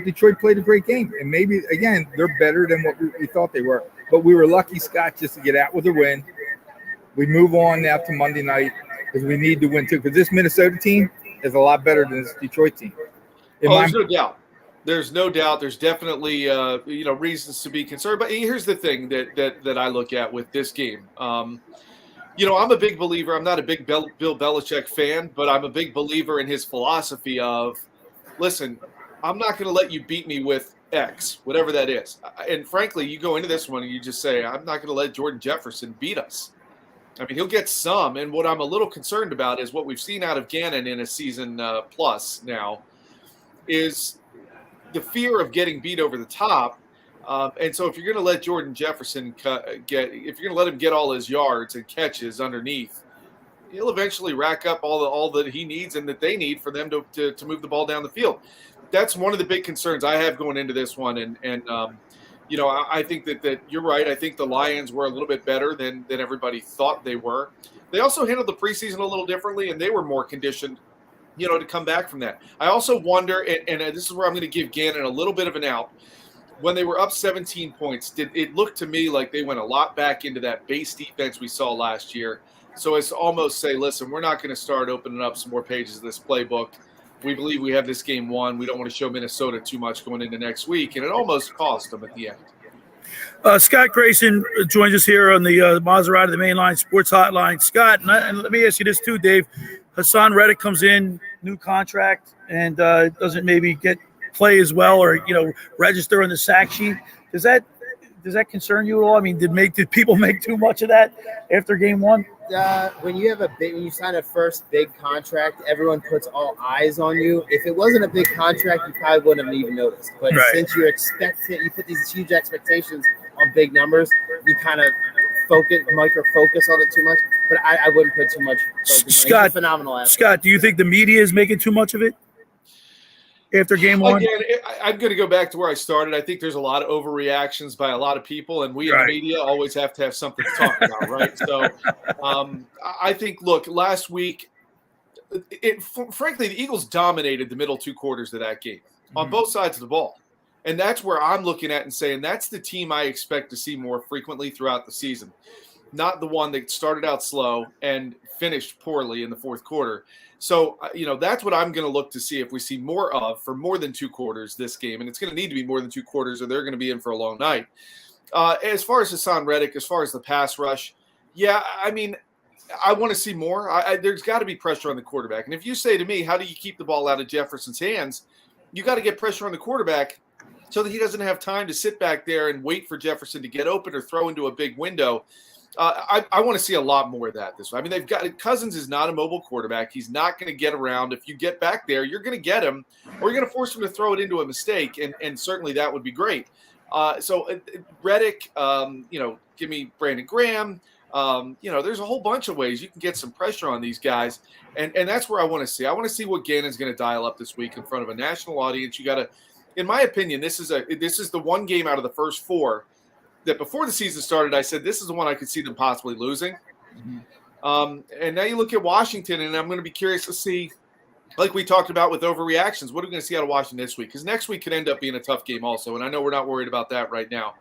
Detroit played a great game. And maybe, again, they're better than what we thought they were. But we were lucky, Scott, just to get out with a win. We move on now to Monday night because we need to win, too. Because this Minnesota team is a lot better than this Detroit team. There's no doubt. There's no doubt. There's definitely reasons to be concerned. But here's the thing that I look at with this game. I'm a big believer. I'm not a big Bill Belichick fan, but I'm a big believer in his philosophy of, listen, I'm not going to let you beat me with X, whatever that is. And frankly, you go into this one and you just say, I'm not going to let Jordan Jefferson beat us. I mean, he'll get some. And what I'm a little concerned about is what we've seen out of Gannon in a season plus now is the fear of getting beat over the top. And so if you're going to let Jordan Jefferson if you're going to let him get all his yards and catches underneath, he'll eventually rack up all that he needs and that they need for them to move the ball down the field. That's one of the big concerns I have going into this one. And I think that you're right. I think the Lions were a little bit better than everybody thought they were. They also handled the preseason a little differently, and they were more conditioned, to come back from that. I also wonder, and this is where I'm going to give Gannon a little bit of an out. When they were up 17 points, it looked to me like they went a lot back into that base defense we saw last year. So it's almost say, listen, we're not going to start opening up some more pages of this playbook. We believe we have this game won. We don't want to show Minnesota too much going into next week. And it almost cost them at the end. Scott Grayson joins us here on the Maserati, the Mainline Sports Hotline. Scott, and let me ask you this too, Dave. Hassan Reddick comes in, new contract, and doesn't maybe play as well or register on the sack sheet. Does that concern you at all? I mean, did people make too much of that after game one? When you sign a first big contract, everyone puts all eyes on you. If it wasn't a big contract, you probably wouldn't have even noticed. But since you put these huge expectations on big numbers, you kind of micro focus on it too much. But I wouldn't put too much focus on it. It's a phenomenal athlete. Scott, do you think the media is making too much of it after game one? Again, I'm going to go back to where I started. I think there's a lot of overreactions by a lot of people, and we in the media always have to have something to talk about, right? So I think, look, last week, frankly, the Eagles dominated the middle two quarters of that game on both sides of the ball. And that's where I'm looking at and saying that's the team I expect to see more frequently throughout the season, not the one that started out slow and finished poorly in the fourth quarter. So, that's what I'm going to look to see if we see more of for more than two quarters this game. And it's going to need to be more than two quarters or they're going to be in for a long night. As far as Hassan Reddick, as far as the pass rush, I mean, I want to see more. There's got to be pressure on the quarterback. And if you say to me, how do you keep the ball out of Jefferson's hands? You got to get pressure on the quarterback so that he doesn't have time to sit back there and wait for Jefferson to get open or throw into a big window. I want to see a lot more of that this way. I mean, Cousins is not a mobile quarterback. He's not going to get around. If you get back there, you're going to get him, or you're going to force him to throw it into a mistake, and certainly that would be great. So Reddick, give me Brandon Graham. There's a whole bunch of ways you can get some pressure on these guys, and that's where I want to see. I want to see what Gannon's going to dial up this week in front of a national audience. You got to, in my opinion, this is the one game out of the first four that before the season started, I said this is the one I could see them possibly losing. And now you look at Washington, and I'm going to be curious to see, like we talked about with overreactions, what are we going to see out of Washington this week? Because next week could end up being a tough game also, and I know we're not worried about that right now.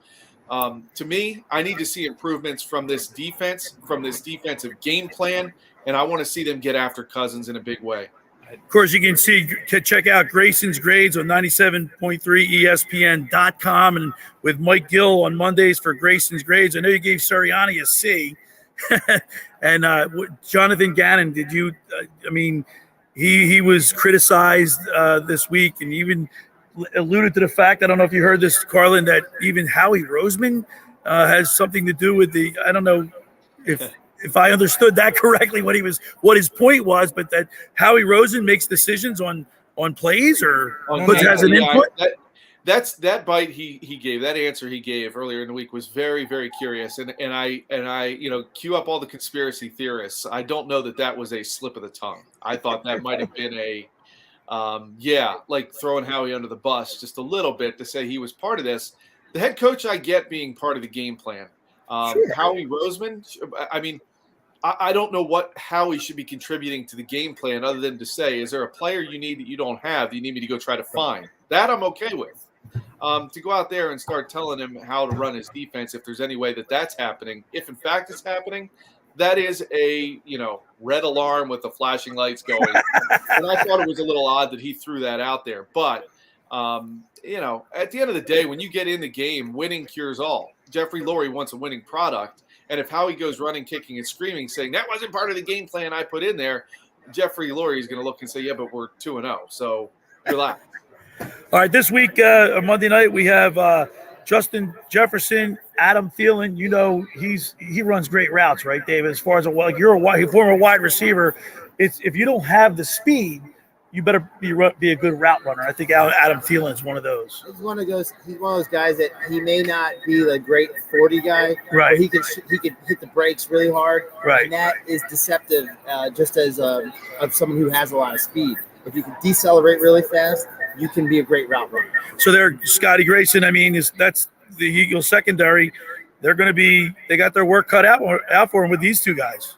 To me, I need to see improvements from this defense, from this defensive game plan, and I want to see them get after Cousins in a big way. Of course, you can check out Grayson's grades on 97.3 ESPN.com and with Mike Gill on Mondays for Grayson's grades. I know you gave Sirianni a C. And Jonathan Gannon, did you he was criticized this week and even alluded to the fact, I don't know if you heard this, Carlin, that even Howie Roseman has something to do with I don't know if I understood that correctly, what his point was, but that Howie Roseman makes decisions on on plays, or On has an input? That's that bite he gave, that answer he gave earlier in the week was very, very curious. And I cue up all the conspiracy theorists. I don't know that was a slip of the tongue. I thought that might have been a like throwing Howie under the bus just a little bit to say he was part of this. The head coach I get being part of the game plan. Howie Roseman, I mean, I don't know what Howie should be contributing to the game plan other than to say, is there a player you need that you don't have that you need me to go try to find? That I'm okay with. To go out there and start telling him how to run his defense, if there's any way that's happening, if in fact it's happening, that is a red alarm with the flashing lights going. And I thought it was a little odd that he threw that out there. But at the end of the day, when you get in the game, winning cures all. Jeffrey Lurie wants a winning product. And if Howie goes running, kicking, and screaming, saying that wasn't part of the game plan I put in there, Jeffrey Lurie is going to look and say, yeah, but we're 2-0. So relax. All right, this week, on Monday night, we have Justin Jefferson, Adam Thielen. He runs great routes, right, David? As far as you're a former wide receiver, if you don't have the speed, you better be a good route runner. I think Adam Thielen is one of those. He's one of those guys that he may not be the great 40 guy, right? But he could hit the brakes really hard, right? And that is deceptive, just as of someone who has a lot of speed. If you can decelerate really fast, you can be a great route runner. So they're Scotty Grayson. I mean, that's the Eagles secondary. They got their work cut out for them with these two guys.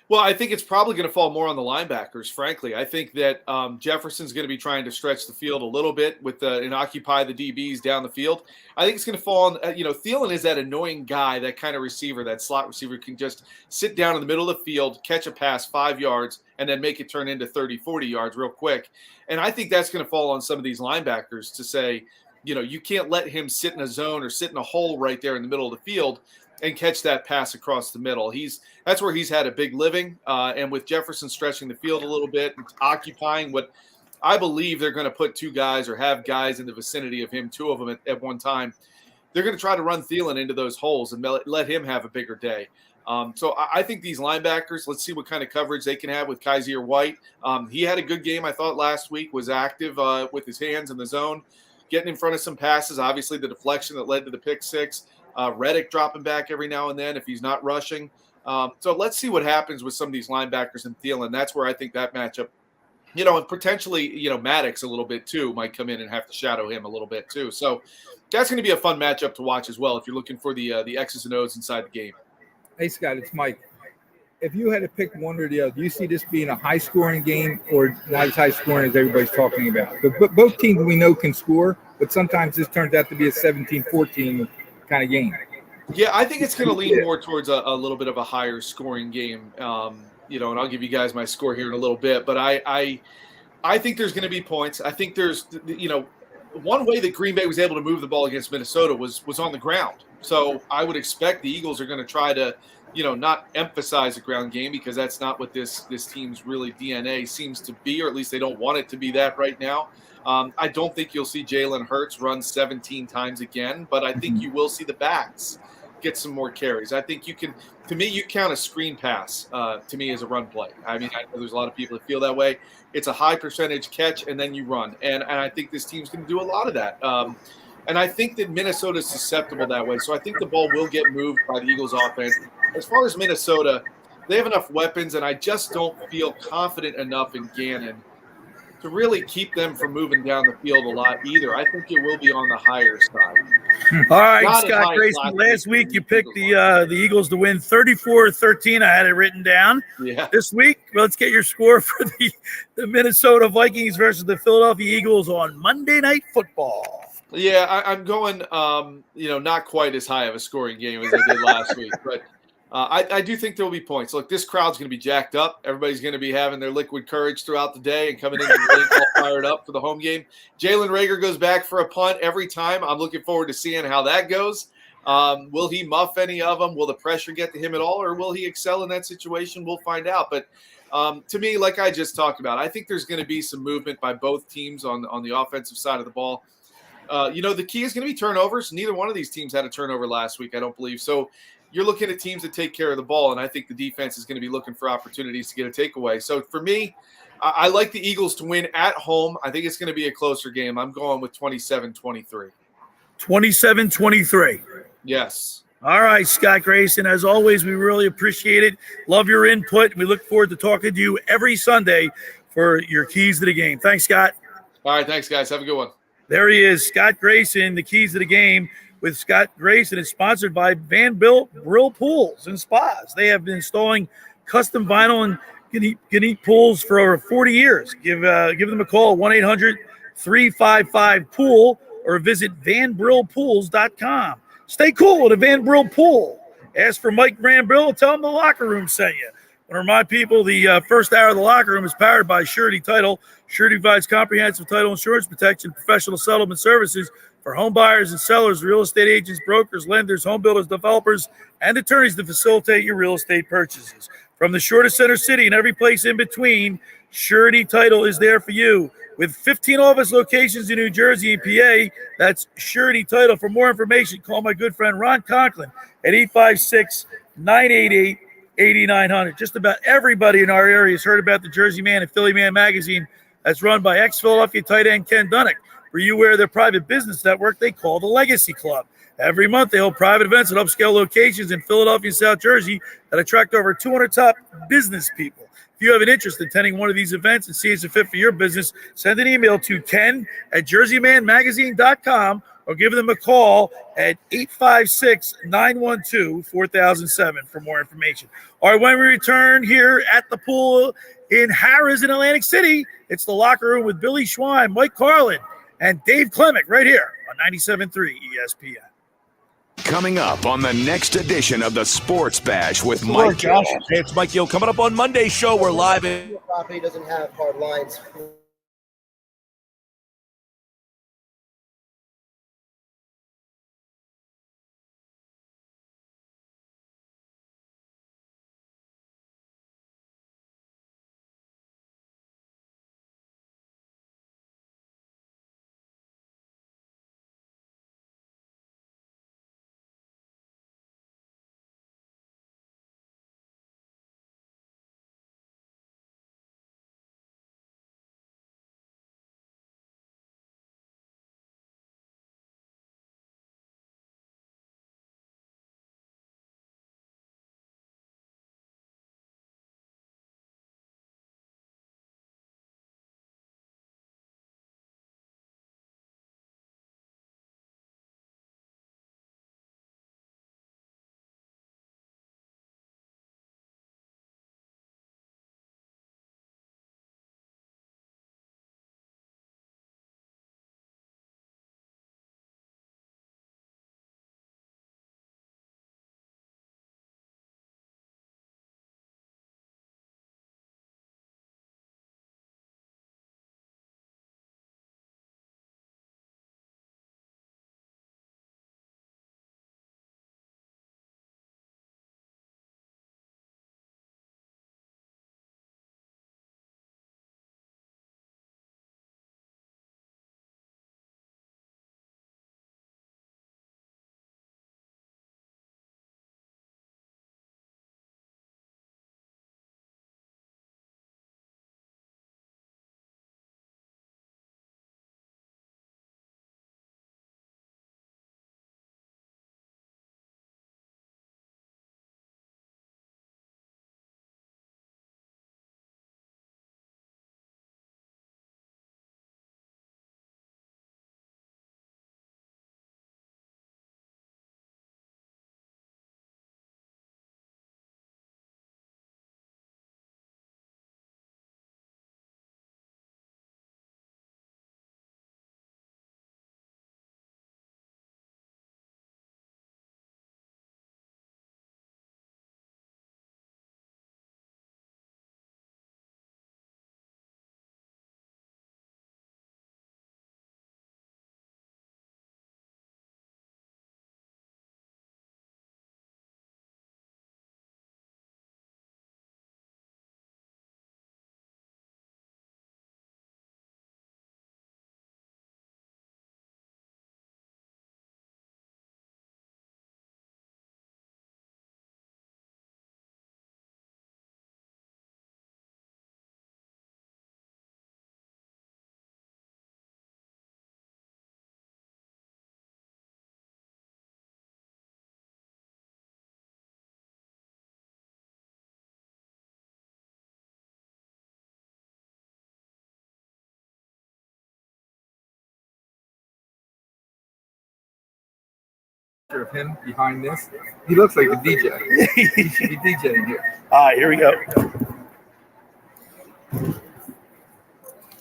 Well, I think it's probably going to fall more on the linebackers, frankly. I think that Jefferson's going to be trying to stretch the field a little bit and occupy the DBs down the field. I think it's going to fall on, Thielen is that annoying guy, that kind of receiver, that slot receiver can just sit down in the middle of the field, catch a pass 5 yards, and then make it turn into 30, 40 yards real quick. And I think that's going to fall on some of these linebackers to say, you can't let him sit in a zone or sit in a hole right there in the middle of the field and catch that pass across the middle. That's where he's had a big living. And with Jefferson stretching the field a little bit, and occupying what I believe they're going to put two guys or have guys in the vicinity of him, two of them at one time, they're going to try to run Thielen into those holes and let him have a bigger day. So I think these linebackers, let's see what kind of coverage they can have with Kaiser White. He had a good game, I thought, last week, was active with his hands in the zone, getting in front of some passes, obviously the deflection that led to the pick six. Reddick dropping back every now and then if he's not rushing. So let's see what happens with some of these linebackers and Thielen. That's where I think that matchup, and potentially, Maddox a little bit too might come in and have to shadow him a little bit too. So that's going to be a fun matchup to watch as well if you're looking for the X's and O's inside the game. Hey, Scott, it's Mike. If you had to pick one or the other, do you see this being a high-scoring game or not as high-scoring as everybody's talking about? But both teams we know can score, but sometimes this turns out to be a 17-14 kind of game. Yeah, I think it's going to lean more towards a little bit of a higher scoring game. And I'll give you guys my score here in a little bit. But I think there's going to be points. I think there's, one way that Green Bay was able to move the ball against Minnesota was on the ground. So I would expect the Eagles are going to try to, not emphasize the ground game because that's not what this team's really DNA seems to be, or at least they don't want it to be that right now. I don't think you'll see Jalen Hurts run 17 times again, but I think you will see the backs get some more carries. I think you count a screen pass to me as a run play. I mean, I know there's a lot of people that feel that way. It's a high percentage catch and then you run. And I think this team's going to do a lot of that. And I think that Minnesota is susceptible that way. So I think the ball will get moved by the Eagles offense. As far as Minnesota, they have enough weapons, and I just don't feel confident enough in Gannon to really keep them from moving down the field a lot either. I think it will be on the higher side. All right, Scott Grayson, last week you picked the Eagles to win 34-13. I had it written down. Yeah. This week, let's get your score for the Minnesota Vikings versus the Philadelphia Eagles on Monday Night Football. Yeah, I'm going, not quite as high of a scoring game as I did last week, but I do think there will be points. Look, this crowd's going to be jacked up. Everybody's going to be having their liquid courage throughout the day and coming in and all fired up for the home game. Jalen Reagor goes back for a punt every time. I'm looking forward to seeing how that goes. Will he muff any of them? Will the pressure get to him at all, or will he excel in that situation? We'll find out. But to me, like I just talked about, I think there's going to be some movement by both teams on the offensive side of the ball. The key is going to be turnovers. Neither one of these teams had a turnover last week, I don't believe. So you're looking at teams that take care of the ball, and I think the defense is going to be looking for opportunities to get a takeaway. So for me, I like the Eagles to win at home. I think it's going to be a closer game. I'm going with 27-23. 27-23. Yes. All right, Scott Grayson. As always, we really appreciate it. Love your input. We look forward to talking to you every Sunday for your keys to the game. Thanks, Scott. All right, thanks, guys. Have a good one. There he is, Scott Grayson, the keys to the game with Scott Grayson. Is sponsored by Brill Pools and Spas. They have been installing custom vinyl and Gannett pools for over 40 years. Give them a call, 1-800-355-POOL, or visit vanbrillpools.com. Stay cool at a Van Brill Pool. Ask for Mike Brill. Tell him the locker room sent you. I want to remind people the first hour of the locker room is powered by Surety Title. Surety provides comprehensive title insurance protection, professional settlement services for home buyers and sellers, real estate agents, brokers, lenders, home builders, developers, and attorneys to facilitate your real estate purchases. From the shore to Center City and every place in between, Surety Title is there for you. With 15 office locations in New Jersey and PA, that's Surety Title. For more information, call my good friend Ron Conklin at 856-988-8900. Just about everybody in our area has heard about the Jersey Man and Philly Man magazine that's run by ex-Philadelphia tight end Ken Dunnick. For you wear their private business network they call the Legacy Club. Every month, they hold private events at upscale locations in Philadelphia and South Jersey that attract over 200 top business people. If you have an interest in attending one of these events and see it's a fit for your business, send an email to ken@jerseymanmagazine.com or give them a call at 856-912-4007 for more information. All right, when we return here at the pool in Harrahs in Atlantic City, it's the locker room with Billy Schwein, Mike Carlin, and Dave Klemic right here on 97.3 ESPN. Coming up on the next edition of the Sports Bash with Hello, Mike Josh. Gill. Hey, it's Mike Gill. Coming up on Monday's show, we're live in Property doesn't have hard lines. of him behind this. He looks like a DJ. He should be DJing here. All right, here we go.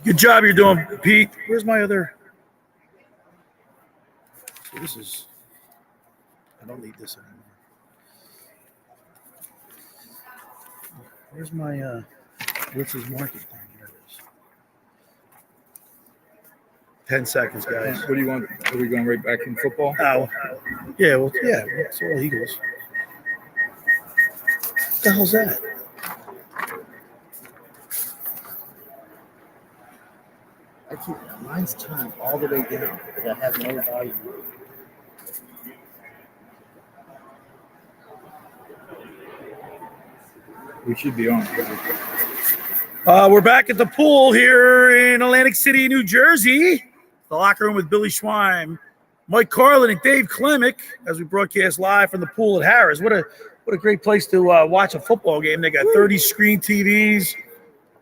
Good job you're doing, Pete. Where's my other? This is. I don't need this anymore. Where's my Blitz's market thing? Here it is. 10 seconds, guys. What do you want? Are we going right back in football? Oh, yeah. Well, yeah. It's all Eagles. What the hell's that? Mine's turned all the way down because I have no volume. We should be on. We're back at the pool here in Atlantic City, New Jersey. The locker room with Billy Schweim, Mike Carlin, and Dave Klemic as we broadcast live from the pool at Harrahs. What a great place to watch a football game. They got 30 screen TVs,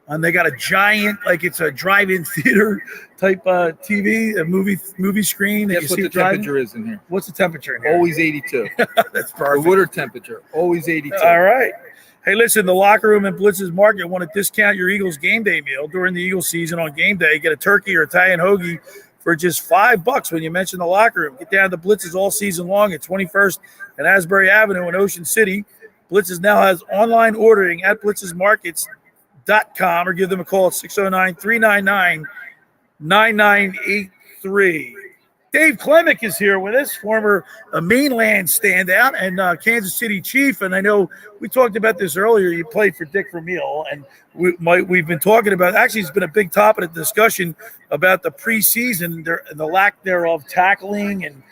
and they got a giant, like it's a drive-in theater type TV, a movie screen. Guess what the temperature is in here? What's the temperature in here? Always 82. That's perfect. The water temperature, always 82. All right. Hey, listen, the locker room at Blitz's Market want to discount your Eagles game day meal during the Eagles season on game day. Get a turkey or Italian hoagie for just $5 when you mention the locker room. Get down to Blitz's all season long at 21st and Asbury Avenue in Ocean City. Blitz's now has online ordering at blitzesmarkets.com or give them a call at 609-399-9983. Dave Klemic is here with us, former mainland standout and Kansas City Chief. And I know we talked about this earlier. You played for Dick Vermeil, and we've been talking about, actually it's been a big topic of discussion about the preseason and the lack thereof tackling and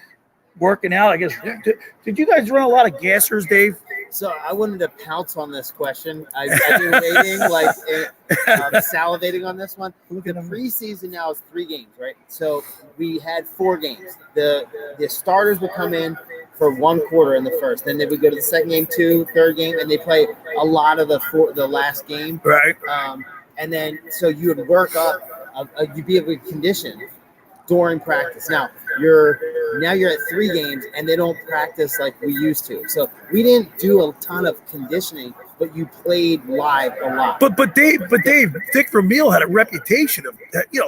working out, I guess. Yeah. Did you guys run a lot of gassers, Dave? So I wanted to pounce on this question. I've been waiting, salivating on this one. The preseason now is 3 games, right? So we had 4 games. The starters would come in for 1 quarter in the first. Then they would go to the second game, 2, third game, and they play a lot of the last game. Right. And then so you would work up, you'd be able to condition during practice. Now you're at 3 games and they don't practice like we used to. So we didn't do a ton of conditioning, but you played live a lot. But Dave, Dick Vermeil had a reputation of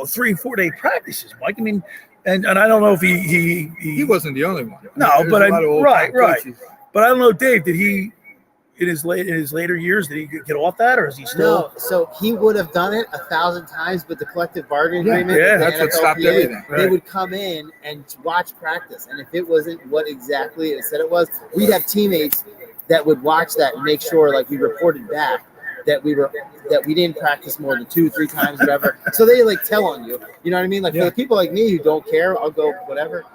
3 and 4 day practices, Mike. I mean, and I don't know if he wasn't the only one. No, but right. Coaches. But I don't know, Dave, did he in his later years, did he get off that, or is he still? No, so he would have done it 1,000 times, but the collective bargaining agreement, that's what stopped everything. They would come in and watch practice, and if it wasn't what exactly it said it was, we'd have teammates that would watch that and make sure, like, we reported back that we didn't practice more than 2-3 times, whatever. So they tell on you. You know what I mean? Like for the people like me who don't care, I'll go whatever.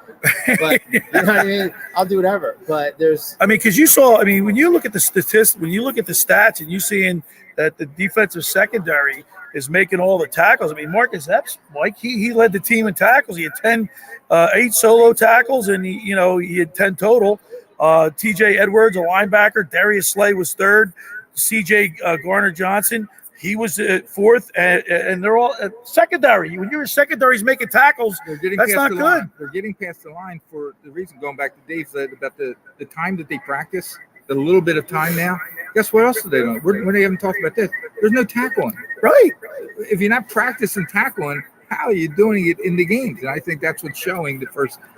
But you know what I mean? I'll do whatever. But because you saw, when you look at the statistics, when you look at the stats and you seeing that the defensive secondary is making all the tackles. Marcus Epps, Mike, he led the team in tackles. He had 8 solo tackles, and he had 10 total. TJ Edwards, a linebacker. Darius Slay was 3rd. CJ Garner-Johnson, he was 4th, and they're all secondary. When you're secondaries making tackles, that's not good. Line. They're getting past the line for the reason, going back to Dave said about the time that they practice, the little bit of time now. Guess what else do they do? When they haven't talked about this, there's no tackling. Right. If you're not practicing tackling, how are you doing it in the games? And I think that's what's showing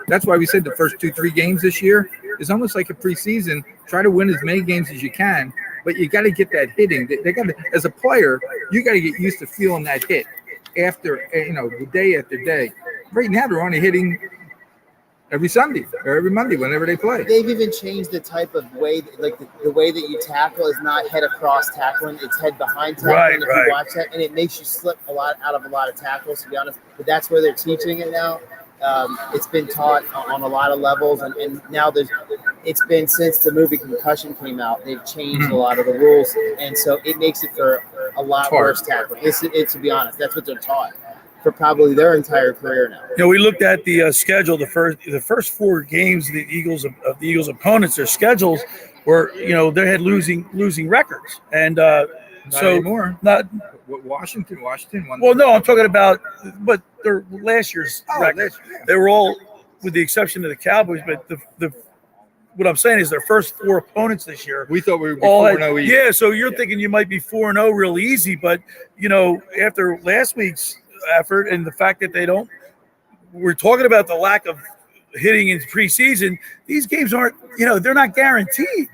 that's why we said the first 2-3 games this year is almost like a preseason. Try to win as many games as you can. But you got to get that hitting. They got to, as a player, you got to get used to feeling that hit after, day after day. Right now, they're only hitting every Sunday or every Monday, whenever they play. They've even changed the type of way, the way that you tackle is not head across tackling; it's head behind tackling. Right, if you watch that, and it makes you slip out of a lot of tackles. To be honest, but that's where they're teaching it now. It's been taught on a lot of levels, and now it's been since the movie Concussion came out, they've changed a lot of the rules, and so it makes it for a lot worse tackling. To be honest, that's what they're taught for probably their entire career now. We looked at the schedule. The first 4 games of the Eagles opponents, their schedules were they had losing records, and not anymore. Washington won. Well, no, I'm talking about, but last year's record. They were all, with the exception of the Cowboys, but what I'm saying is their first 4 opponents this year. We thought we would be 4-0 easy. Yeah, so you're thinking you might be 4-0 real easy, but after last week's effort and the fact that we're talking about the lack of hitting in preseason. These games aren't, they're not guaranteed.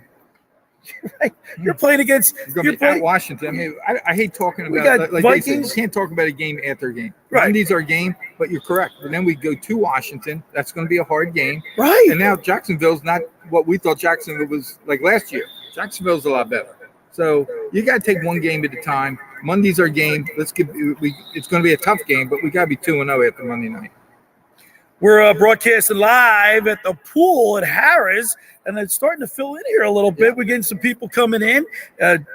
Right? You're playing against. You're playing at Washington. I mean, I hate talking about like Vikings. They say, you can't talk about a game after a game. Right. Mondays are a game, but you're correct. And then we go to Washington. That's going to be a hard game. Right. And now Jacksonville's not what we thought Jacksonville was like last year. Jacksonville's a lot better. So you got to take one game at a time. Mondays are a game. It's going to be a tough game, but we got to be 2-0 after Monday night. We're broadcasting live at the pool at Harrahs, and it's starting to fill in here a little bit. We're getting some people coming in.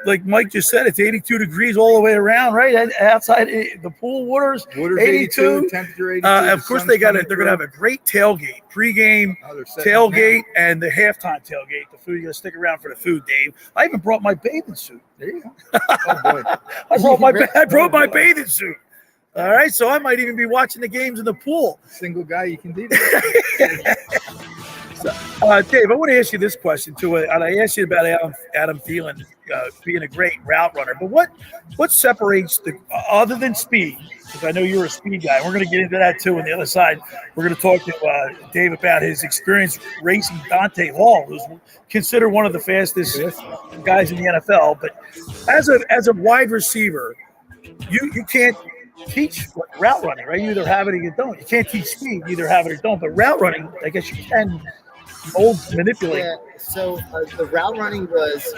Like Mike just said, it's 82 degrees all the way around, right? Outside the pool, water's 82. Temperature 82. Of course, they're going to have a great tailgate, pregame tailgate, and the halftime tailgate. The food, you're going to stick around for the food, Dave. I even brought my bathing suit. There you go. Oh, boy. I brought my bathing suit. All right, so I might even be watching the games in the pool. Single guy, you can do that. Dave, I want to ask you this question too. And I asked you about Adam Thielen being a great route runner, but what separates other than speed? Because I know you're a speed guy. We're going to get into that too. On the other side, we're going to talk to Dave about his experience racing Dante Hall, who's considered one of the fastest guys in the NFL. But as a wide receiver, you can't teach route running, right? You either have it or you don't. You can't teach speed, you either have it or don't. But route running, I guess you can manipulate. Yeah. So the route running was.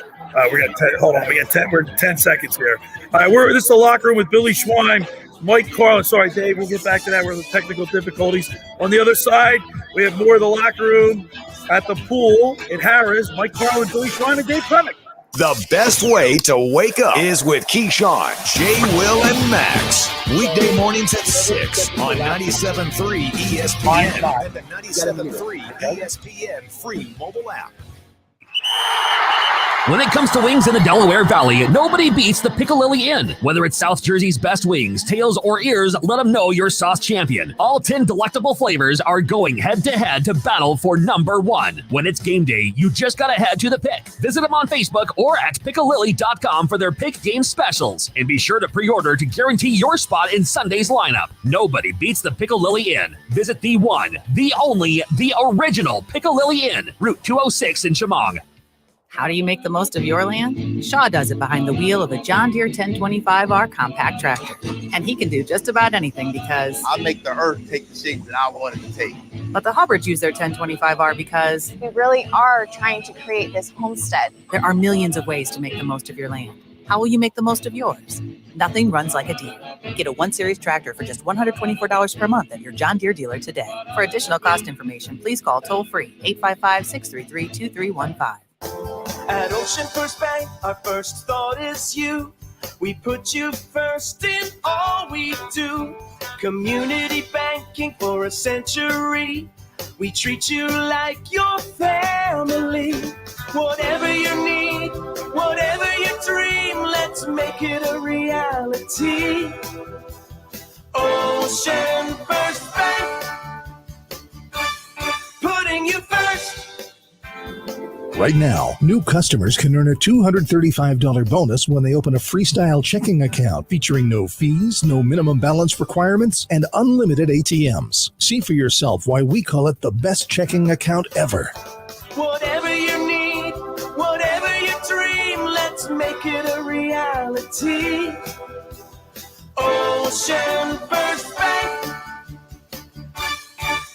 We got 10. Hold on, we're 10 seconds here. All right, this is the locker room with Billy Schwein, Mike Carlin. Sorry, Dave. We'll get back to that. We're with technical difficulties. On the other side, we have more of the locker room at the pool at Harrahs. Mike Carlin, Billy Schwein, and Dave Klemic. The best way to wake up is with Keyshawn, Jay, Will, and Max. Weekday mornings at 6 on 97.3 ESPN and the 97.3 ESPN free mobile app. When it comes to wings in the Delaware Valley, nobody beats the Piccalilli Inn. Whether it's South Jersey's best wings, tails, or ears, let them know you're sauce champion. All 10 delectable flavors are going head-to-head to battle for number 1. When it's game day, you just gotta head to the Pick. Visit them on Facebook or at piccalilli.com for their Pick game specials. And be sure to pre-order to guarantee your spot in Sunday's lineup. Nobody beats the Piccalilli Inn. Visit the one, the only, the original Piccalilli Inn, Route 206 in Chemong. How do you make the most of your land? Shaw does it behind the wheel of a John Deere 1025R compact tractor. And he can do just about anything because I'll make the earth take the shape that I want it to take. But the Hubbards use their 1025R because we really are trying to create this homestead. There are millions of ways to make the most of your land. How will you make the most of yours? Nothing runs like a deal. Get a 1-Series tractor for just $124 per month at your John Deere dealer today. For additional cost information, please call toll-free 855-633-2315. At Ocean First Bank, our first thought is you. We put you first in all we do. Community banking for a century. We treat you like your family. Whatever you need, whatever you dream, let's make it a reality. Ocean First Bank, putting you first. Right now, new customers can earn a $235 bonus when they open a Freestyle checking account featuring no fees, no minimum balance requirements, and unlimited ATMs. See for yourself why we call it the best checking account ever. Whatever you need, whatever you dream, let's make it a reality. Ocean First Bank,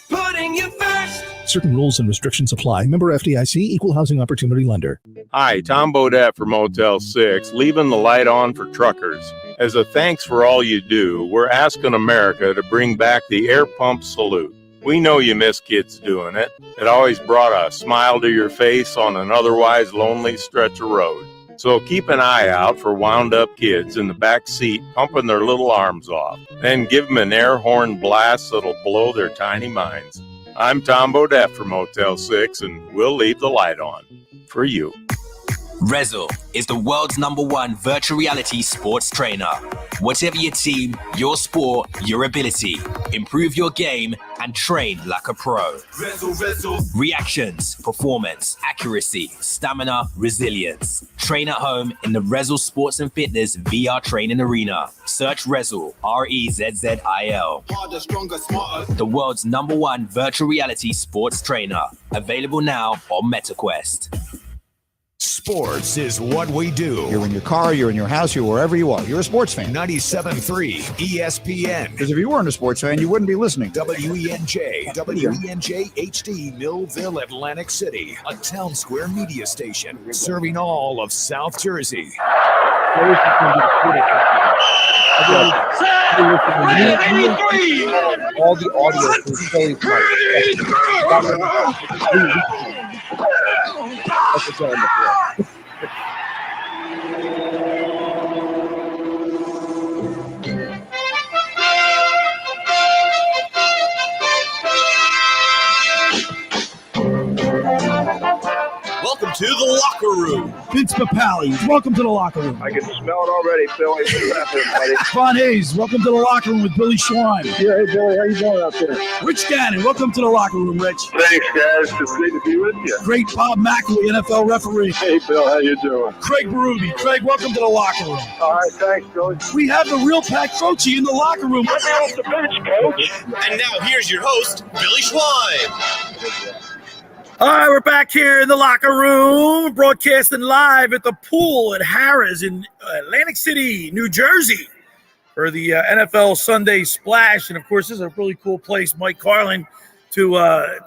putting you first. Certain rules and restrictions apply. Member FDIC, Equal Housing Opportunity Lender. Hi, Tom Bodette for Motel 6, leaving the light on for truckers. As a thanks for all you do, we're asking America to bring back the air pump salute. We know you miss kids doing it. It always brought a smile to your face on an otherwise lonely stretch of road. So keep an eye out for wound-up kids in the back seat pumping their little arms off. Then give them an air horn blast that'll blow their tiny minds. I'm Tom Bodette from Motel 6, and we'll leave the light on for you. Rezzle is the world's #1 virtual reality sports trainer. Whatever your team, your sport, your ability, improve your game and train like a pro. Rezzle. Reactions, performance, accuracy, stamina, resilience. Train at home in the Rezzle Sports and Fitness VR training arena. Search Rezzle, Rezzil. Harder, stronger, smarter. The world's #1 virtual reality sports trainer. Available now on MetaQuest. Sports is what we do. You're in your car, you're in your house, you're wherever you are. You're a sports fan. 97.3 ESPN. Because if you weren't a sports fan, you wouldn't be listening. WENJ HD, Millville, Atlantic City. A town square media station serving all of South Jersey. All the audio is Philly Welcome to the locker room. Vince Papali, welcome to the locker room. I can smell it already, Phil. What's happening, buddy? Ron Hayes, welcome to the locker room with Billy Schwein. Yeah, hey, Billy, how you doing out there? Rich Gannon, welcome to the locker room, Rich. Thanks, guys. It's great to be with you. Great Bob Mackley, NFL referee. Hey, Bill, how you doing? Craig Berube. Craig, welcome to the locker room. All right, thanks, Billy. We have the real Pat Croce in the locker room. Let me off the bench, Coach. And now here's your host, Billy Schwein. All right, we're back here in the locker room, broadcasting live at the pool at Harrahs in Atlantic City, New Jersey, for the NFL Sunday Splash. And, of course, this is a really cool place, Mike Carlin, to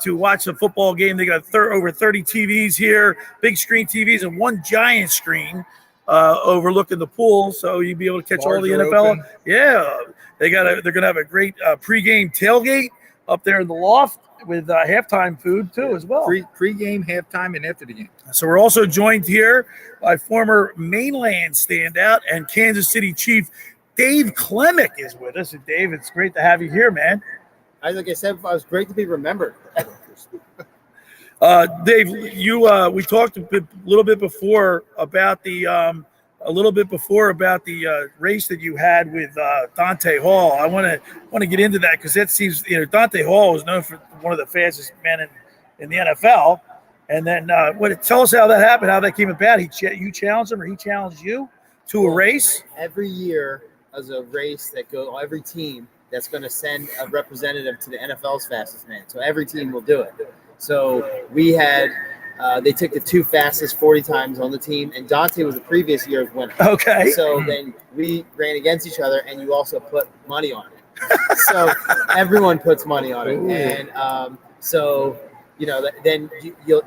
watch a football game. They got over 30 TVs here, big screen TVs, and one giant screen overlooking the pool, so you'll be able to catch all the NFL. Open. Yeah, they're going to have a great pregame tailgate up there in the loft, with halftime food, too, as well. Pre-game, halftime, and after the game. So we're also joined here by former Mainland standout and Kansas City Chief Dave Klemic is with us. And Dave, it's great to have you here, man. Like I said, it was great to be remembered. Dave, we talked a little bit before about the race that you had with Dante Hall. I want to get into that because that seems, Dante Hall is known for one of the fastest men in the NFL. And then tell us how that happened, how that came about. You challenged him, or he challenged you to a race? Every year as a race every team that's going to send a representative to the NFL's fastest man. So every team will do it. So we had they took the 2 fastest 40 times on the team, and Dante was the previous year's winner. Okay. So then we ran against each other, and you also put money on it. So everyone puts money on it. Ooh. And then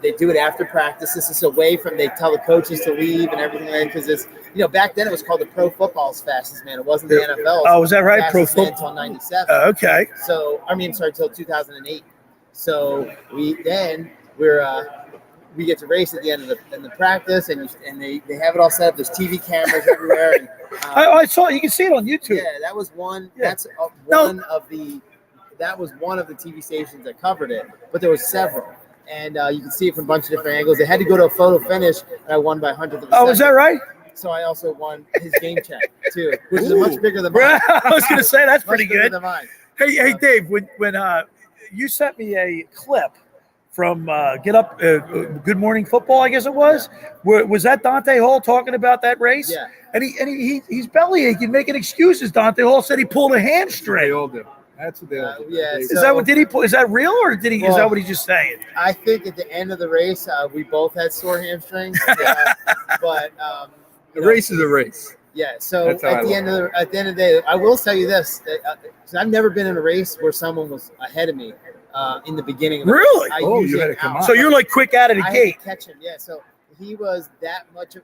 they do it after practice. This is away from, they tell the coaches to leave and everything, because it's, back then it was called the Pro Football's fastest man. It wasn't the NFL's. Oh, was that right? Pro Football until 97. Okay. So, until 2008. So we get to race at the end of the practice, and they have it all set up. There's TV cameras everywhere. And, I saw it. You can see it on YouTube. Yeah, that was one. Yeah. That's that was one of the TV stations that covered it, but there was several, and you can see it from a bunch of different angles. They had to go to a photo finish, and I won by 100th of a Oh, is that right? So I also won his game check too, which is much bigger than mine. I was going to say that's pretty bigger good. than mine. Hey, Dave, when you sent me a clip from Get Up, Good Morning Football, I guess it was. Was that Dante Hall talking about that race? Yeah. And he's belly aching, making excuses. Dante Hall said he pulled a hamstring. They all do. That's what they all do. Yeah. Is that what did he pull? Is that real, or did he? Is that what he's just saying? I think at the end of the race, we both had sore hamstrings. But the race is a race. Yeah. So at the end of the day, I will tell you this: so I've never been in a race where someone was ahead of me in the beginning. Of the Really? race. You had to come on. So you're like quick out of the I gate. had to catch him. Yeah. So he was that much of.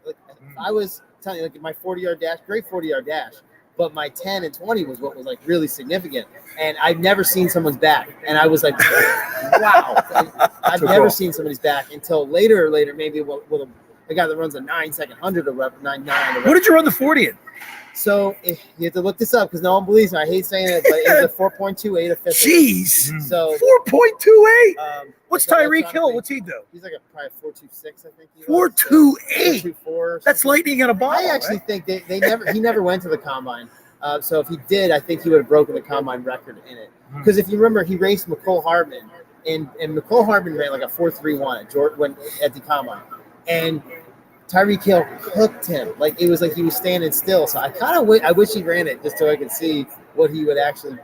I was telling you, my 40-yard dash, great 40-yard dash. But my 10 and 20 was what was like really significant. And I've never seen someone's back. And I was like, wow. I've never seen somebody's back until later, maybe with a guy that runs a 9-second 100 or 9.9. What did you run the 40 in? So you have to look this up because no one believes me. I hate saying it, but it was a 4.28 official. Jeez. So 4.28. What's Tyreek Hill? What's he do? He's like probably 4.26, I think. 4.28. 4.24. That's lightning in a bottle. I actually think he never went to the combine. So if he did, I think he would have broken the combine record in it. Because if you remember, he raced McCole Hardman, and McCole Hardman ran like a 4.31 at the combine, and Tyreek Hill cooked him. Like it was like he was standing still. So I wish he ran it just so I could see what he would actually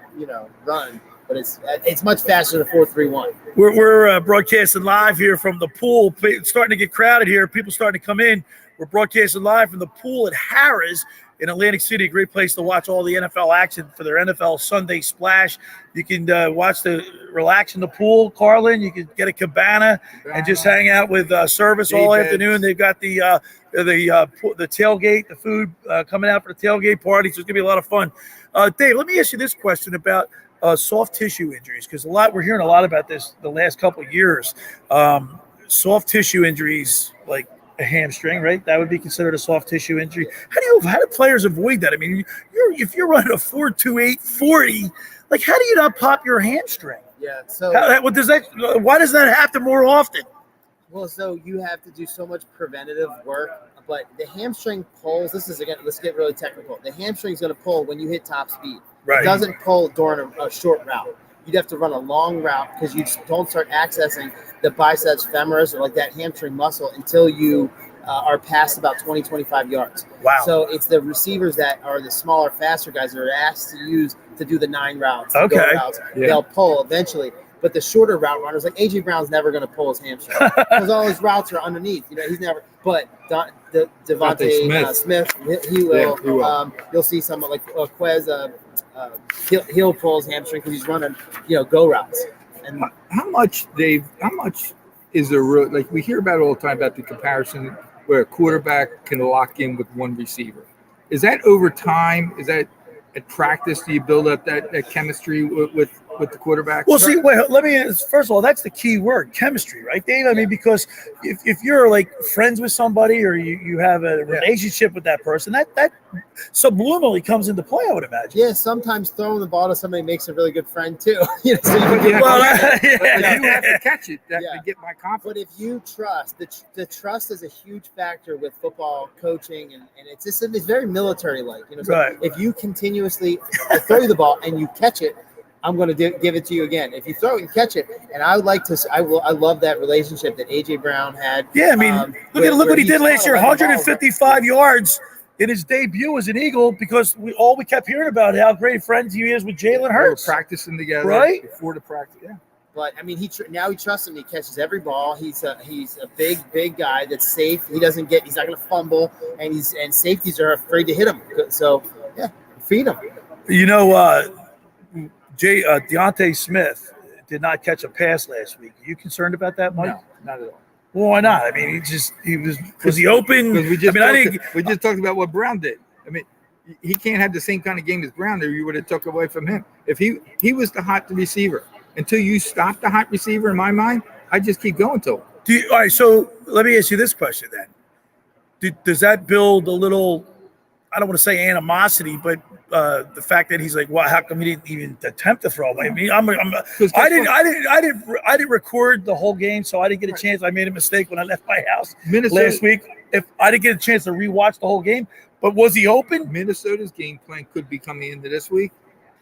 run. But it's much faster than 4.31. We're broadcasting live here from the pool. It's starting to get crowded here. People starting to come in. We're broadcasting live from the pool at Harrahs in Atlantic City. A great place to watch all the NFL action for their NFL Sunday Splash. You can relax in the pool, Carlin. You can get a cabana and just hang out with service all afternoon. They've got the tailgate, the food coming out for the tailgate party. So it's gonna be a lot of fun. Dave, let me ask you this question about soft tissue injuries, because we're hearing a lot about this the last couple of years. Soft tissue injuries, like a hamstring, right? That would be considered a soft tissue injury. How do players avoid that? I mean, if you're running a 4.28 40, like how do you not pop your hamstring? Yeah. So why does that happen more often? Well, so you have to do so much preventative work, but the hamstring pulls. Let's get really technical. The hamstring is going to pull when you hit top speed. Right. It doesn't pull during a short route. You'd have to run a long route because you don't start accessing the biceps femoris or like that hamstring muscle until you are past about 20, 25 yards. Wow. So it's the receivers that are the smaller, faster guys that are asked to do the 9 routes. Okay. Routes. Yeah. They'll pull eventually. But the shorter route runners, like A.J. Brown's never going to pull his hamstring because all his routes are underneath. He's never. But Devontae Smith, he will. Yeah, he will. You'll see someone like Quez. He'll pull his hamstring because he's running, go routes. And how much, Dave? How much is there? Like we hear about it all the time about the comparison where a quarterback can lock in with one receiver. Is that over time? Is that at practice? Do you build up that chemistry with the quarterback? Well, see, let me. First of all, that's the key word, chemistry, right, Dave? I mean, because if you're like friends with somebody or you have a relationship with that person, that subliminally comes into play, I would imagine. Yeah, sometimes throwing the ball to somebody makes a really good friend too. So you have to catch it to get my confidence. But if you trust, the trust is a huge factor with football coaching, and it's very military-like. So right. If you continuously throw you the ball and you catch it, I'm going to give it to you again. If you throw it and catch it, and I love that relationship that A.J. Brown had. Yeah, I mean, look what he did last year, 155 yards in his debut as an Eagle, because we kept hearing about how great friends he is with Jalen Hurts. Practicing together, right? Before the practice, yeah. But I mean, now he trusts him. He catches every ball. He's a big guy that's safe. He's not going to fumble, and safeties are afraid to hit him. So yeah, feed him. Deontay Smith did not catch a pass last week. Are you concerned about that, Mike? No, not at all. Well, why not? I mean, was he open? We just talked about what Brown did. I mean, he can't have the same kind of game as Brown, or you would have took away from him. If he was the hot receiver, until you stop the hot receiver, in my mind, I just keep going to him. All right, so let me ask you this question then. Does that build a little, I don't want to say animosity, but the fact that he's like, well, how come he didn't even attempt to throw? I mean, I didn't record the whole game, so I didn't get a chance. I made a mistake when I left my house last week. If I didn't get a chance to rewatch the whole game, but was he open? Minnesota's game plan could be coming into this week.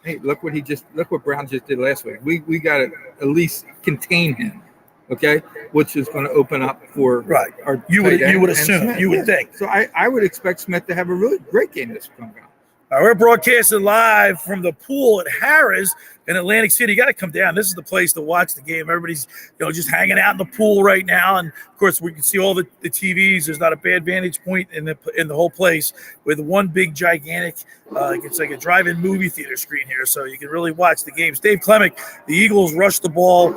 Hey, look what Brown just did last week. We got to at least contain him, okay? Which is going to open up for our. You would assume, Smith. You would think. So I would expect Smith to have a really great game this coming out. We're broadcasting live from the pool at Harrahs in Atlantic City. You got to come down. This is the place to watch the game. Everybody's just hanging out in the pool right now, and of course we can see all the TVs. There's not a bad vantage point in the whole place with one big gigantic. It's like a drive-in movie theater screen here, so you can really watch the games. Dave Klemic, the Eagles rushed the ball,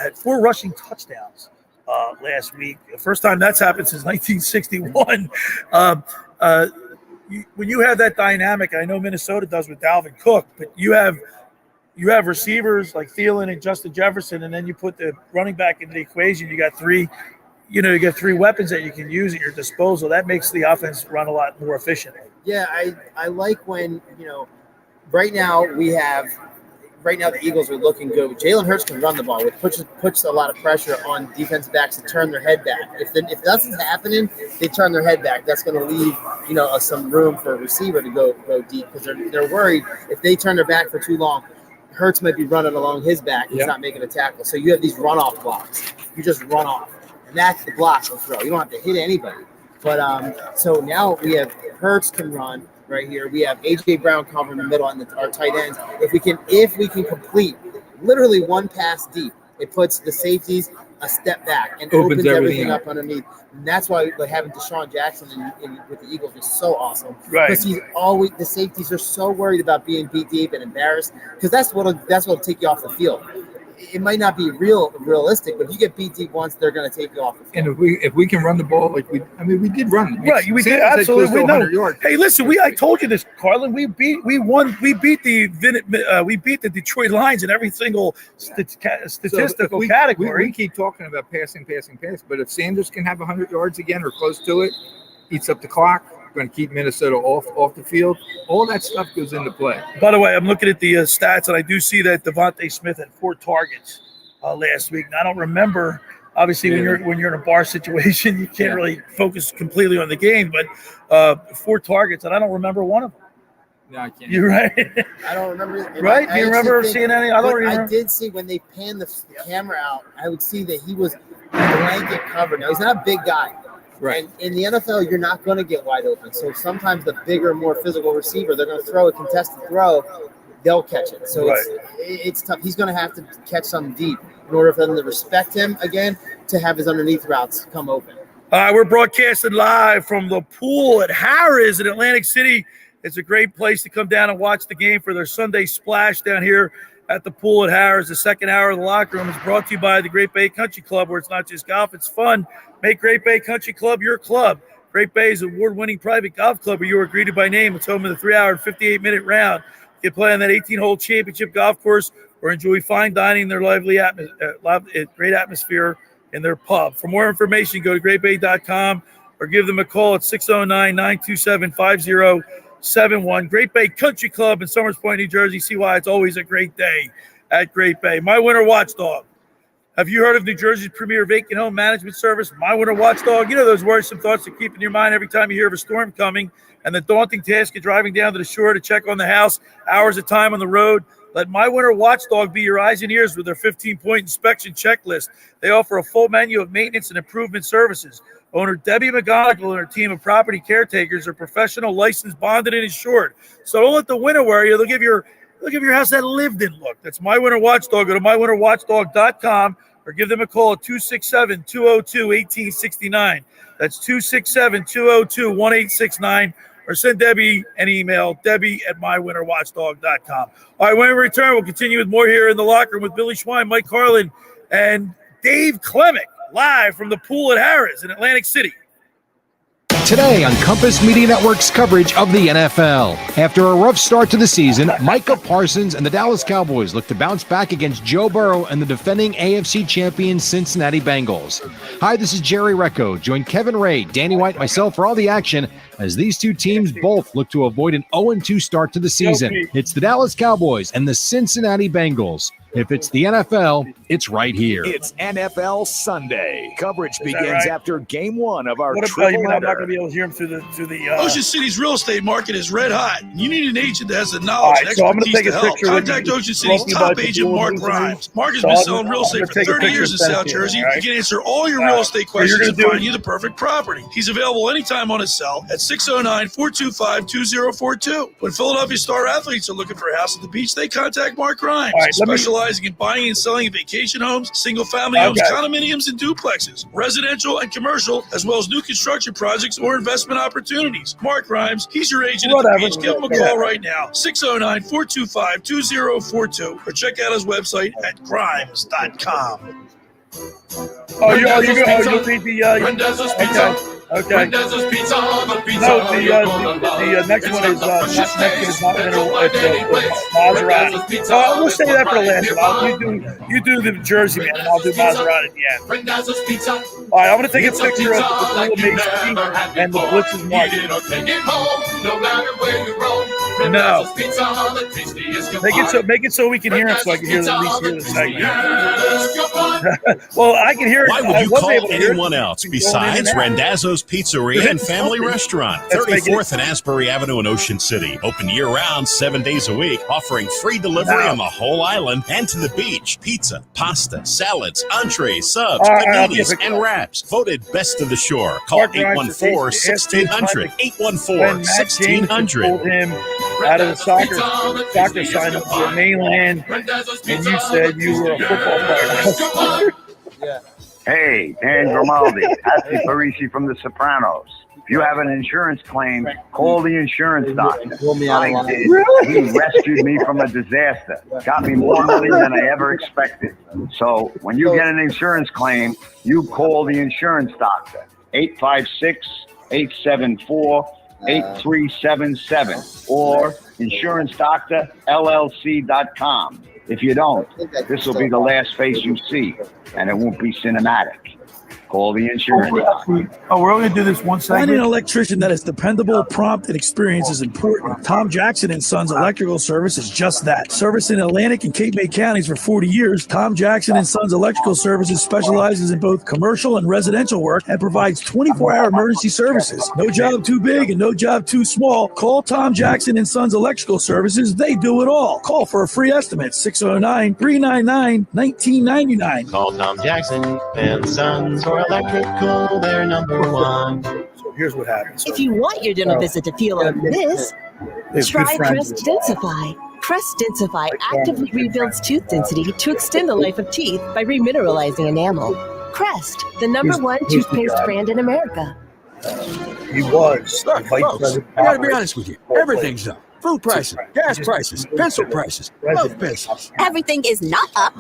had 4 rushing touchdowns last week. The first time that's happened since 1961. When you have that dynamic, I know Minnesota does with Dalvin Cook, but you have receivers like Thielen and Justin Jefferson, and then you put the running back into the equation. You got 3 weapons that you can use at your disposal. That makes the offense run a lot more efficiently. Yeah, I like when right now we have right now the Eagles are looking good. Jalen Hurts can run the ball, which puts a lot of pressure on defensive backs to turn their head back. If that's what's happening, they turn their head back. That's going to leave some room for a receiver to go deep because they're worried if they turn their back for too long, Hurts might be running along his back. He's not making a tackle. So you have these runoff blocks. You just run off, and that's the block for throw. You don't have to hit anybody. But so now we have Hurts can run. Right here, we have A.J. Brown covering the middle and our tight ends. If we can complete literally one pass deep, it puts the safeties a step back and opens everything up underneath. And that's why having Deshaun Jackson with the Eagles is so awesome. Right. Because the safeties are so worried about being beat deep and embarrassed because that's what'll take you off the field. It might not be realistic, but if you get beat deep once, they're going to take you off the field. And if we can run the ball we did run. Right, we did absolutely. Hey, listen, I told you this, Carlin. We beat the Detroit Lions in every single statistical category. We keep talking about passing, but if Sanders can have 100 yards again or close to it, eats up the clock. Going to keep Minnesota off the field. All that stuff goes into play. By the way, I'm looking at the stats, and I do see that Devontae Smith had 4 targets last week. And I don't remember. Obviously, when you're in a bar situation, you can't really focus completely on the game. But 4 targets, and I don't remember one of them. No, I can't. You're right. I don't remember. Right? Do you remember seeing any? I did see when they panned the camera out. I would see that he was blanket covered. Now he's not a big guy. Right. And in the NFL, you're not going to get wide open. So sometimes the bigger, more physical receiver, they're going to throw a contested throw, they'll catch it. So it's tough. He's going to have to catch something deep in order for them to respect him again to have his underneath routes come open. All right, we're broadcasting live from the pool at Harrahs in Atlantic City. It's a great place to come down and watch the game for their Sunday splash down here at the pool at Harrahs. The second hour of the locker room is brought to you by the Great Bay Country Club, where it's not just golf, it's fun. Make Great Bay Country Club your club. Great Bay is an award-winning private golf club where you are greeted by name. It's home of the 3-hour and 58-minute round. You can play on that 18-hole championship golf course or enjoy fine dining in their great atmosphere in their pub. For more information, go to greatbay.com or give them a call at 609-927-5071. Great Bay Country Club in Somers Point, New Jersey. See why it's always a great day at Great Bay. My Winter Watchdog. Have you heard of New Jersey's premier vacant home management service, My Winter Watchdog? You know those worrisome thoughts that keep in your mind every time you hear of a storm coming and the daunting task of driving down to the shore to check on the house, hours of time on the road. Let My Winter Watchdog be your eyes and ears with their 15-point inspection checklist. They offer a full menu of maintenance and improvement services. Owner Debbie McGonigal and her team of property caretakers are professional, licensed, bonded, and insured. So don't let the winter worry you. They'll give your house that lived-in look. That's My Winter Watchdog. Go to mywinterwatchdog.com. or give them a call at 267-202-1869. That's 267-202-1869. Or send Debbie an email, debbie@mywinterwatchdog.com. All right, when we return, we'll continue with more here in the locker room with Billy Schwein, Mike Carlin, and Dave Klemic, live from the pool at Harrahs in Atlantic City. Today on Compass Media Network's coverage of the NFL. After a rough start to the season, Micah Parsons and the Dallas Cowboys look to bounce back against Joe Burrow and the defending AFC champion Cincinnati Bengals. Hi, this is Jerry Recco. Join Kevin Ray, Danny White, myself for all the action as these two teams both look to avoid an 0-2 start to the season. It's the Dallas Cowboys and the Cincinnati Bengals. If it's the NFL, it's right here. It's NFL Sunday. Coverage begins after game one of our What triple about you? I'm not header. going to be able to hear him through the Ocean City's real estate market is red hot. You need an agent that has the knowledge and so I'm gonna expertise take to a help. picture with Contact you. Ocean City's Talking top about agent, the Mark Blue Grimes. Mark has So been I'm selling real gonna estate for take a 30 years in picture South sent to you, Jersey. all right? He can answer all your All real right. estate So you're questions and gonna do find you the perfect property. He's available anytime on his cell at 609-425-2042. When Philadelphia star athletes are looking for a house at the beach, they contact Mark Grimes, All right, let me- specializing in buying and selling vacation homes, single-family homes, Okay. condominiums, and duplexes, residential and commercial, as well as new construction projects or investment opportunities. Mark Grimes, he's your agent at the Whatever. beach. Give him a Yeah. call right now, 609-425-2042, or check out his website at grimes.com. Oh, you'll read the Okay. When does this pizza on the pizza? No, the next one is not Maserati. We'll say that for the last one. You do the Jersey man, and I'll do Maserati at the end. All right, I'm going to take a picture of the Padula Masonry and the Blitz's market. No matter where you roam, No. Make it so we can hear him, so I can hear at least hear the segment. Well, I can hear it. Why would you call anyone else besides Randazzo's Pizzeria and Family Restaurant, 34th and Asbury Avenue in Ocean City. Open year-round, 7 days a week, offering free delivery on the whole island and to the beach. Pizza, pasta, salads, entrees, subs, paninis, and wraps. Voted best of the shore. Call 814-1600. 814-1600. Pulled him out of the soccer sign-up for mainland, and you said you were a football player. Yeah. Hey, Dan Grimaldi, Ashley Parisi from The Sopranos. If you have an insurance claim, call the insurance doctor. He rescued me from a disaster. Got me more money than I ever expected. So when you get an insurance claim, you call the insurance doctor. 856-874-8377 or insurancedoctorllc.com. If you don't, this will be the last face you see, and it won't be cinematic. Call the insurance doctor. Oh, we're only going to do this one segment? Finding an electrician that is dependable, prompt, and experienced is important. Tom Jackson & Sons Electrical Service is just that. Servicing Atlantic and Cape May counties for 40 years, Tom Jackson & Sons Electrical Services specializes in both commercial and residential work and provides 24-hour emergency services. No job too big and no job too small. Call Tom Jackson & Sons Electrical Services. They do it all. Call for a free estimate, 609-399-1999. Call Tom Jackson & Sons for electrical, they're number one. So here's what happens. If you want your dental visit to feel like this, try Crest Densify. Crest Densify actively rebuilds tooth density to extend the life of teeth by remineralizing enamel. Crest, the number one toothpaste brand in America. He was. Look, folks, I gotta be honest with you. Everything's up. Food prices, gas prices, pencil prices, love pencils. Everything is not up.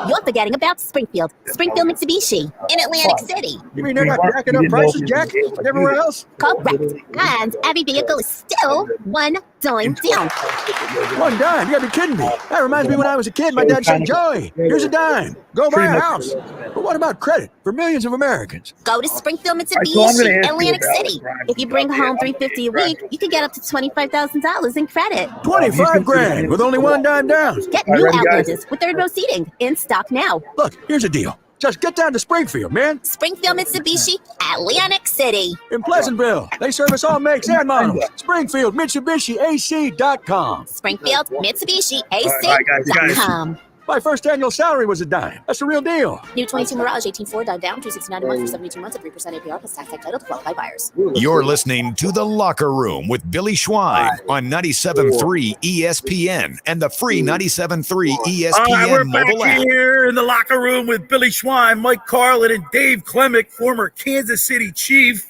You're forgetting about Springfield Mitsubishi in Atlantic City. You mean they're not jacking up prices, Jack, like everywhere else? Correct. And every vehicle is still $1 down. $1? You gotta be kidding me. That reminds me when I was a kid, my dad said, Joey, here's a dime. Go buy a house. But what about credit for millions of Americans? Go to Springfield Mitsubishi, Atlantic City. If you bring home $350 a week, you can get up to $25,000 in credit. 25 grand with only $1 down. Get new Outlanders with third row seating in stock now. Look, here's a deal. Just get down to Springfield, man. Springfield Mitsubishi, Atlantic City. In Pleasantville. They service all makes and models. Springfield Mitsubishi AC.com. Springfield Mitsubishi AC.com. My first annual salary was a dime. That's the real deal. New 22 Mirage 18.4 dime down, $269 a month for 72 months at 3% APR plus tax title to qualify buyers. You're listening to The Locker Room with Billy Schwein on 97.3 ESPN and the free 97.3 ESPN we're mobile back app. here in The Locker Room with Billy Schwein, Mike Carlin, and Dave Klemic, former Kansas City Chief,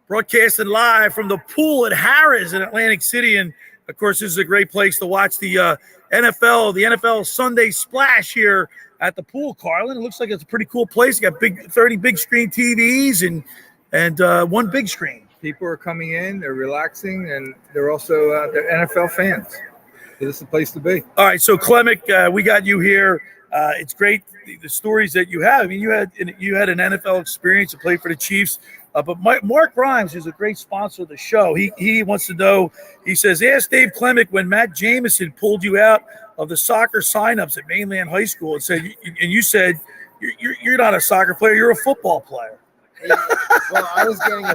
broadcasting live from the pool at Harrahs in Atlantic City. And, of course, this is a great place to watch the NFL Sunday Splash here at the pool, Carlin. It looks like it's a pretty cool place. You got 30 big screen TVs and one big screen. People are coming in, they're relaxing, and they're also they're NFL fans. So this is the place to be. All right, so Klemic, we got you here. It's great the stories that you have. I mean, you had an NFL experience to play for the Chiefs. But Mark Grimes is a great sponsor of the show. He wants to know, he says, ask Dave Klemic when Matt Jamison pulled you out of the soccer signups at Mainland High School and you said, you're not a soccer player, you're a football player. Well, I was going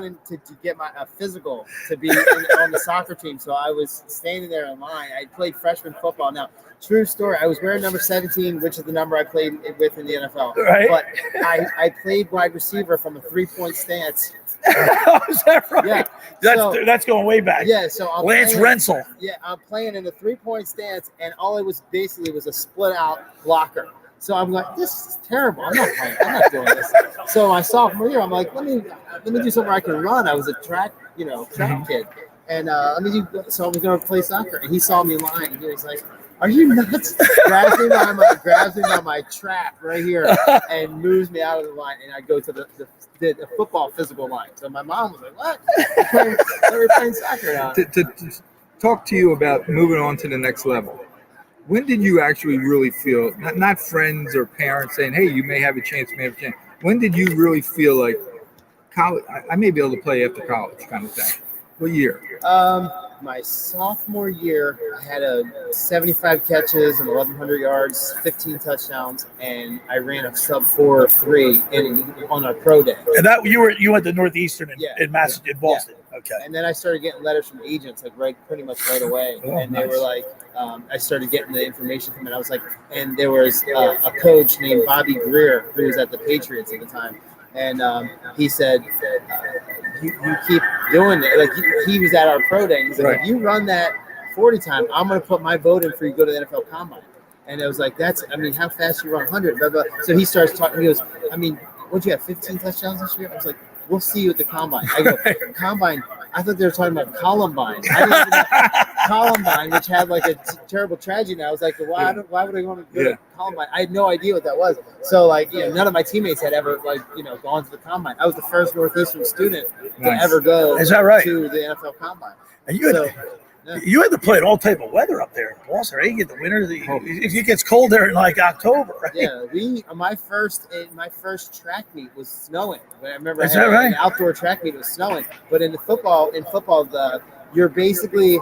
in to get a physical to be on the soccer team. So I was standing there in line. I played freshman football. Now, true story, I was wearing number 17, which is the number I played with in the NFL. Right. But I played wide receiver from a 3-point stance. Is that right? Yeah. That's going way back. Yeah. So Lance Rensel. Yeah, I'm playing in a 3-point stance, and all it was basically was a split out blocker. So I'm like, this is terrible. I'm not playing. I'm not doing this. So my sophomore year, I'm like, let me do something where I can run. I was a track kid, and so I was going to play soccer. And he saw me lying, and he was like, "Are you nuts?" grabs me by my trap right here and moves me out of the line, and I go to the football physical line. So my mom was like, "What? We're playing soccer now." To talk to you about moving on to the next level. When did you actually really feel, not friends or parents saying, hey, you may have a chance, When did you really feel like college, I may be able to play after college kind of thing? What year? My sophomore year, I had 75 catches and 1,100 yards, 15 touchdowns, and I ran a sub 4.3 on our pro day. And that you went to Northeastern in Massachusetts, in Boston. Yeah. Okay. And then I started getting letters from agents pretty much right away, and they were like, I started getting the information from it. I was like, and there was a coach named Bobby Greer who was at the Patriots at the time, and he said, you keep doing it. Like he was at our pro day. He's like, if you run that 40 time, I'm going to put my vote in for you to go to the NFL Combine. And it was like, how fast you run 100? Blah, blah. So he starts talking. He goes, what'd you have, 15 touchdowns this year? I was like, we'll see you at the Combine. I go, Combine? I thought they were talking about Columbine. I didn't even know Columbine, which had like a terrible tragedy. And I was like, why would I want to go to Columbine? I had no idea what that was. So none of my teammates had ever gone to the Combine. I was the first Northeastern student to ever go Is that right? to the NFL Combine. And you had to play in all type of weather up there in Boston, right? You get the winter. If it gets cold there in like October, right? Yeah, my first track meet was snowing. I remember Is that right? An outdoor track meet was snowing. But in football, you're basically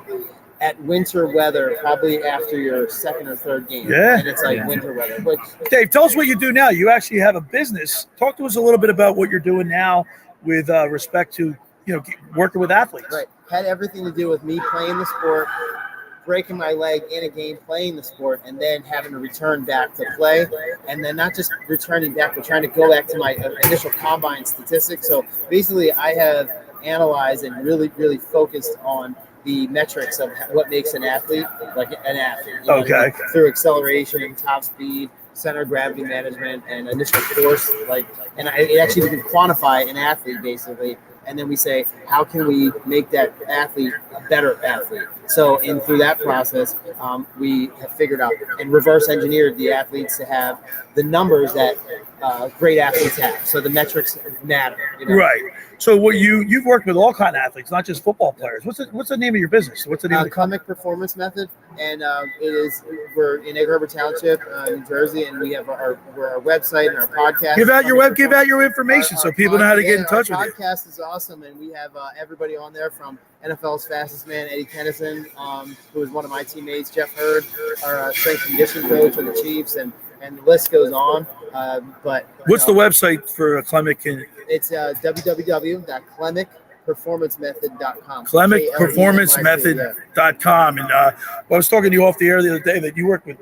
at winter weather probably after your second or third game. Yeah, and it's winter weather. But Dave, tell us what you do now. You actually have a business. Talk to us a little bit about what you're doing now with respect to working with athletes. Right. Had everything to do with me playing the sport, breaking my leg in a game, playing the sport, and then having to return back to play. And then not just returning back, but trying to go back to my initial combine statistics. So basically, I have analyzed and really, really focused on the metrics of what makes an athlete like an athlete. Okay. Through acceleration and top speed, center of gravity management, and initial force. And it actually we can quantify an athlete basically. And then we say, how can we make that athlete a better athlete? So through that process, we have figured out and reverse engineered the athletes to have the numbers that great athletes have. So the metrics matter. Right. So you've worked with all kind of athletes, not just football players. What's the name of your business? What's the name of the Klemic Performance Method, and we're in Egg Harbor Township, New Jersey, and we have our website and our podcast. Give out your information so people know how to get in touch with you. Our podcast is awesome, and we have everybody on there from NFL's fastest man, Eddie Kennison, who is one of my teammates, Jeff Hurd, our strength and conditioning coach for the Chiefs, and the list goes on. But what's the website for Klemic? It's www.klemicperformancemethod.com. KlemicPerformanceMethod.com. And I was talking to you off the air the other day that you work with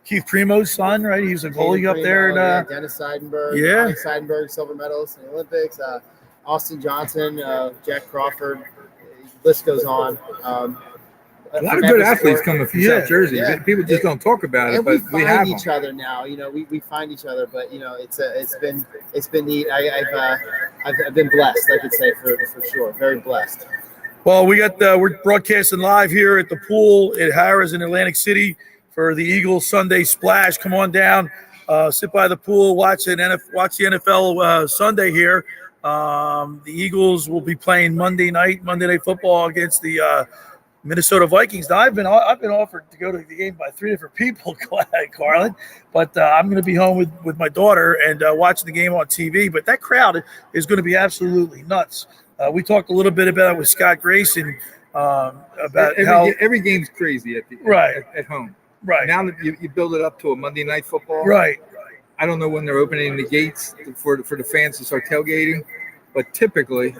Keith Primo's son, right? He's a goalie up there. Dennis Seidenberg. Yeah. Mike Seidenberg, silver medalist in the Olympics. Austin Johnson, Jack Crawford. List goes on. A lot of good athletes coming from South Jersey. Yeah. People just don't talk about it, but we have each other now. We find each other, but it's been neat. I've been blessed. I could say for sure, very blessed. Well, we're broadcasting live here at the pool at Harrahs in Atlantic City for the Eagles Sunday Splash. Come on down, sit by the pool, watch the NFL Sunday here. The Eagles will be playing Monday Night Football against the Minnesota Vikings. Now, I've been offered to go to the game by 3 different people, Carlin, but I'm going to be home with my daughter and watching the game on TV. But that crowd is going to be absolutely nuts. We talked a little bit about it with Scott Grayson about every game's crazy at home. Right. Now that you build it up to a Monday Night Football. Right. I don't know when they're opening the gates for the fans to start tailgating, but typically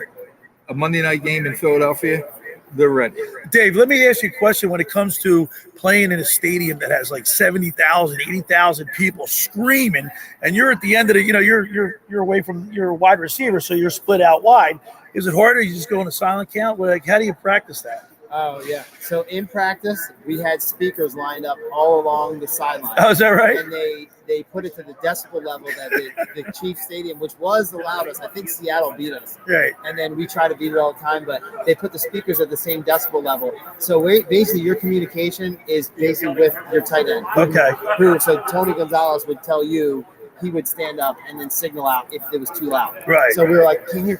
a Monday night game in Philadelphia, they're ready. Dave, let me ask you a question when it comes to playing in a stadium that has like 70,000, 80,000 people screaming, and you're at the end of the, you're away from your wide receiver, so you're split out wide. Is it harder? You just go on a silent count? How do you practice that? Oh, yeah. So in practice, we had speakers lined up all along the sideline. Oh, is that right? And they put it to the decibel level that the Chiefs Stadium, which was the loudest. I think Seattle beat us. Right. And then we try to beat it all the time, but they put the speakers at the same decibel level. So basically your communication is basically with your tight end. Okay. So Tony Gonzalez would tell you, he would stand up and then signal out if it was too loud. Right. So we were like, can't hear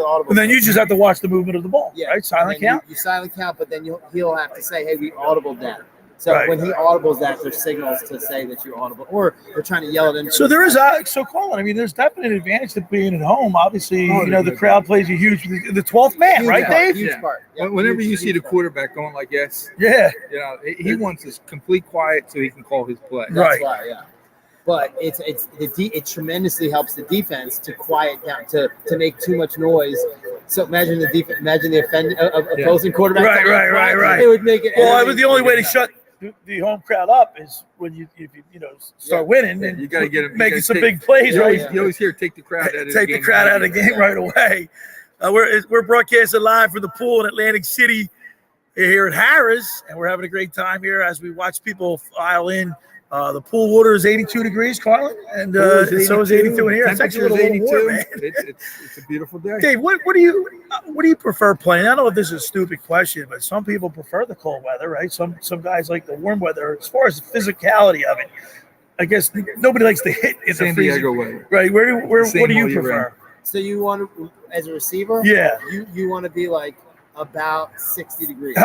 audible. And then you just have to watch the movement of the ball. Yeah. Right? Silent count? You silent count, but then he'll have to say, hey, we audibled that. So Right. when he audibles that, there's signals to say that you're audible, or they're trying to yell it in. So there is Colin. I mean, there's definitely an advantage to being at home. Obviously, the crowd plays a huge the 12th man, Huge right, part, Dave? huge part. Yep, Whenever huge, you see huge the part. quarterback going like this, Yeah. He wants this complete quiet so he can call his play. That's why, yeah. But it tremendously helps the defense to quiet down, to make too much noise. So imagine the opposing quarterback. Right. It would make it. The only way to shut the home crowd up is when you start winning, and you got to get him making some big plays. You Right? always hear take the crowd out of Take the crowd out of the game right away. We're broadcasting live from the pool in Atlantic City here at Harrahs, and we're having a great time here as we watch people file in. The pool water is 82 degrees, Carlin, and so is 82 in here. It's actually a little warm, man. It's a beautiful day. Dave, what do you prefer playing? I don't know if this is a stupid question, but some people prefer the cold weather, right? Some guys like the warm weather. As far as the physicality of it, I guess nobody likes to hit in San the freezing. Diego weather. Right? What do you prefer? So you want to, as a receiver? Yeah. You want to be like about 60 degrees.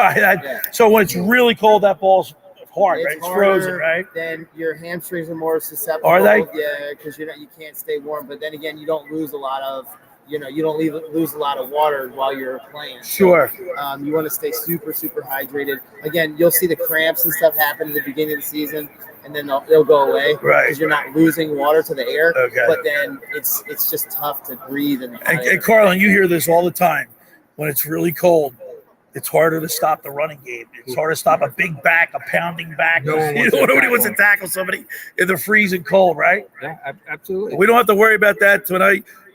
So when it's really cold, that ball's hard, right? It's frozen, right? Then your hamstrings are more susceptible. Are they? Yeah, because you can't stay warm. But then again, you don't lose a lot of lose a lot of water while you're playing. Sure. So, you want to stay super, super hydrated. Again, you'll see the cramps and stuff happen at the beginning of the season, and then they'll go away. Right. Because you're not losing water to the air. Okay. But then it's just tough to breathe. And Carlin, you hear this all the time. When it's really cold, it's harder to stop the running game. It's harder to stop a big back, a pounding back. Nobody wants to tackle somebody in the freezing cold, right? Yeah, absolutely. We don't have to worry about that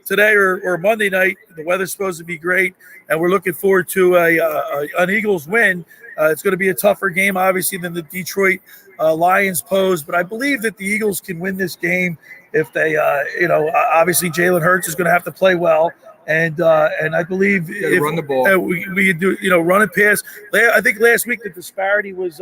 today or Monday night. The weather's supposed to be great, and we're looking forward to an Eagles win. It's going to be a tougher game, obviously, than the Detroit Lions pose, but I believe that the Eagles can win this game if they, obviously Jalen Hurts is going to have to play well. And I believe if run the ball. we could do, run and pass. I think last week the disparity was,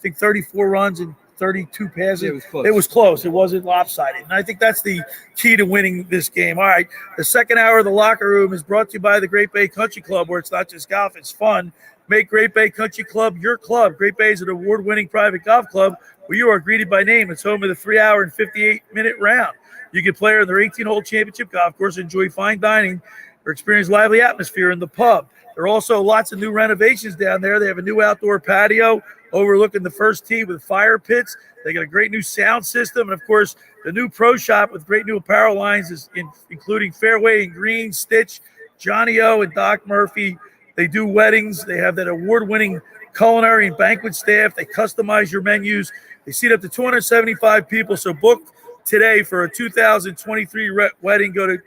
34 runs and 32 passes. Yeah, it was close. It was close. It wasn't lopsided. And I think that's the key to winning this game. All right. The second hour of the locker room is brought to you by the Great Bay Country Club, where it's not just golf, it's fun. Make Great Bay Country Club your club. Great Bay is an award-winning private golf club where you are greeted by name. It's home of the 3-hour and 58-minute round. You can play on their 18-hole championship golf course, enjoy fine dining, or experience lively atmosphere in the pub. There are also lots of new renovations down there. They have a new outdoor patio overlooking the first tee with fire pits. They got a great new sound system. And, of course, the new pro shop with great new apparel lines, including Fairway and Green, Stitch, Johnny O, and Doc Murphy. They do weddings. They have that award-winning culinary and banquet staff. They customize your menus. They seat up to 275 people, so book today for a 2023 wedding. Go to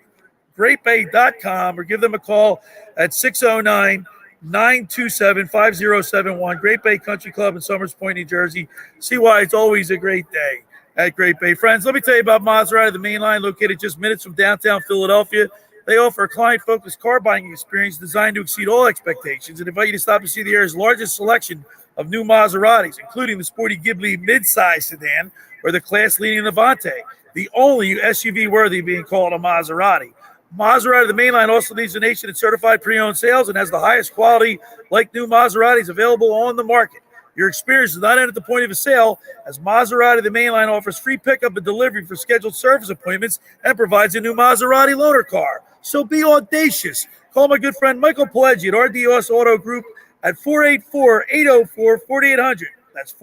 greatbay.com or give them a call at 609-927-5071. Great Bay Country Club in Somers Point, New Jersey. See why it's always a great day at Great Bay. Friends, let me tell you about Maserati, the main line located just minutes from downtown Philadelphia. They offer a client-focused car buying experience designed to exceed all expectations and invite you to stop and see the area's largest selection of new Maseratis, including the sporty Ghibli midsize sedan or the class-leading Levante, the only SUV worthy of being called a Maserati. Maserati, the mainline, also leads the nation in certified pre-owned sales and has the highest quality, like new Maseratis, available on the market. Your experience does not end at the point of a sale, as Maserati, the mainline, offers free pickup and delivery for scheduled service appointments and provides a new Maserati loaner car. So be audacious. Call my good friend Michael Pileggi at RDOS Auto Group at 484-804-4800. That's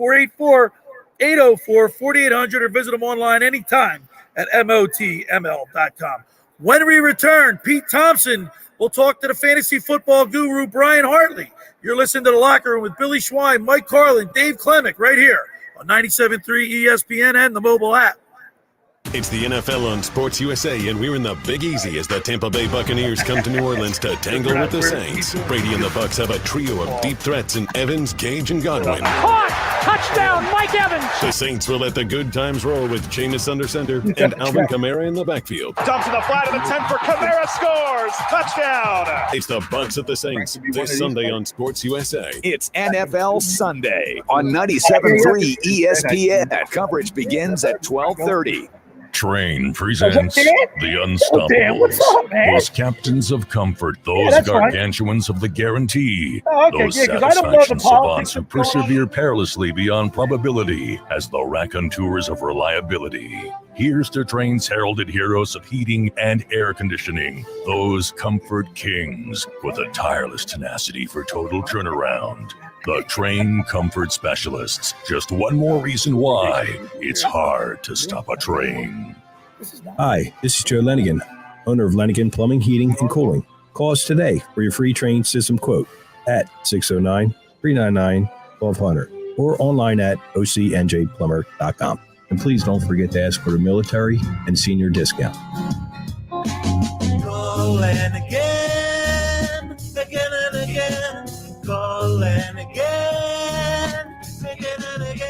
484-804-4800, or visit them online anytime at motml.com. When we return, Pete Thompson will talk to the fantasy football guru Brian Hartley. You're listening to The Locker Room with Billy Schwein, Mike Carlin, Dave Klemic, right here on 97.3 ESPN and the mobile app. It's the NFL on Sports USA, and we're in the Big Easy as the Tampa Bay Buccaneers come to New Orleans to tangle with the Saints. Brady and the Bucs have a trio of deep threats in Evans, Gage, and Godwin. Caught! Touchdown, Mike Evans! The Saints will let the good times roll with Jameis under center and Alvin Kamara in the backfield. Dumps in the flat of the 10 for Kamara, scores! Touchdown! It's the Bucs at the Saints this Sunday on Sports USA. It's NFL Sunday on 97.3 ESPN. Coverage begins at 12:30. Train presents the Unstoppables. Dan, what's up, man? Those captains of comfort, those that's right. gargantuans of the guarantee, Oh, okay, those yeah, 'cause I don't know the satisfaction savants politics who of going on. persevere perilously beyond probability as the raconteurs of reliability. Here's to Train's heralded heroes of heating and air conditioning, those comfort kings with a tireless tenacity for total turnaround. The Train Comfort Specialists. Just one more reason why it's hard to stop a train. Hi, this is Joe Lenigan, owner of Lenigan Plumbing, Heating, and Cooling. Call us today for your free train system quote at 609-399-1200 or online at ocnjplumber.com. And please don't forget to ask for the military and senior discount. Calling again, again and again. Calling again, again and again.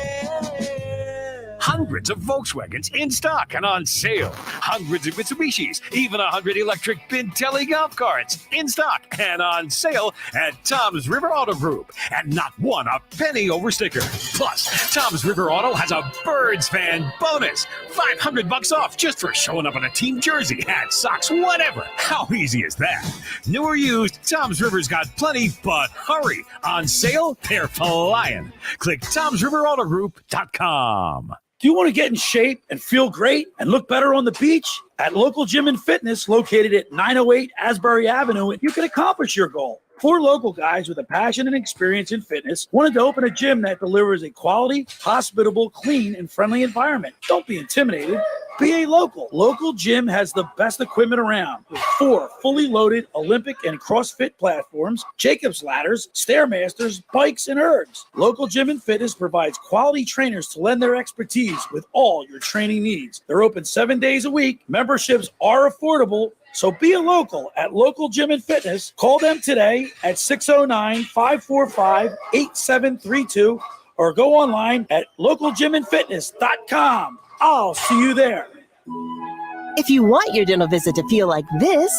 Hundreds of Volkswagens in stock and on sale. Hundreds of Mitsubishis, even 100 electric Bintelli golf carts in stock and on sale at Tom's River Auto Group. And not one a penny over sticker. Plus, Tom's River Auto has a Birds fan bonus. $500 off just for showing up in a team jersey, hat, socks, whatever. How easy is that? New or used, Tom's River's got plenty, but hurry. On sale, they're flying. Click Tom'sRiverAutoGroup.com. Do you want to get in shape and feel great and look better on the beach? At Local Gym and Fitness, located at 908 Asbury Avenue, you can accomplish your goal. 4 local guys with a passion and experience in fitness wanted to open a gym that delivers a quality, hospitable, clean, and friendly environment. Don't be intimidated. Be a local. Local Gym has the best equipment around with 4 fully loaded Olympic and CrossFit platforms, Jacob's ladders, Stairmasters, bikes, and ergs. Local Gym and Fitness provides quality trainers to lend their expertise with all your training needs. They're open 7 days a week. Memberships are affordable. So be a local at Local Gym and Fitness. Call them today at 609-545-8732 or go online at localgymandfitness.com. I'll see you there. If you want your dental visit to feel like this,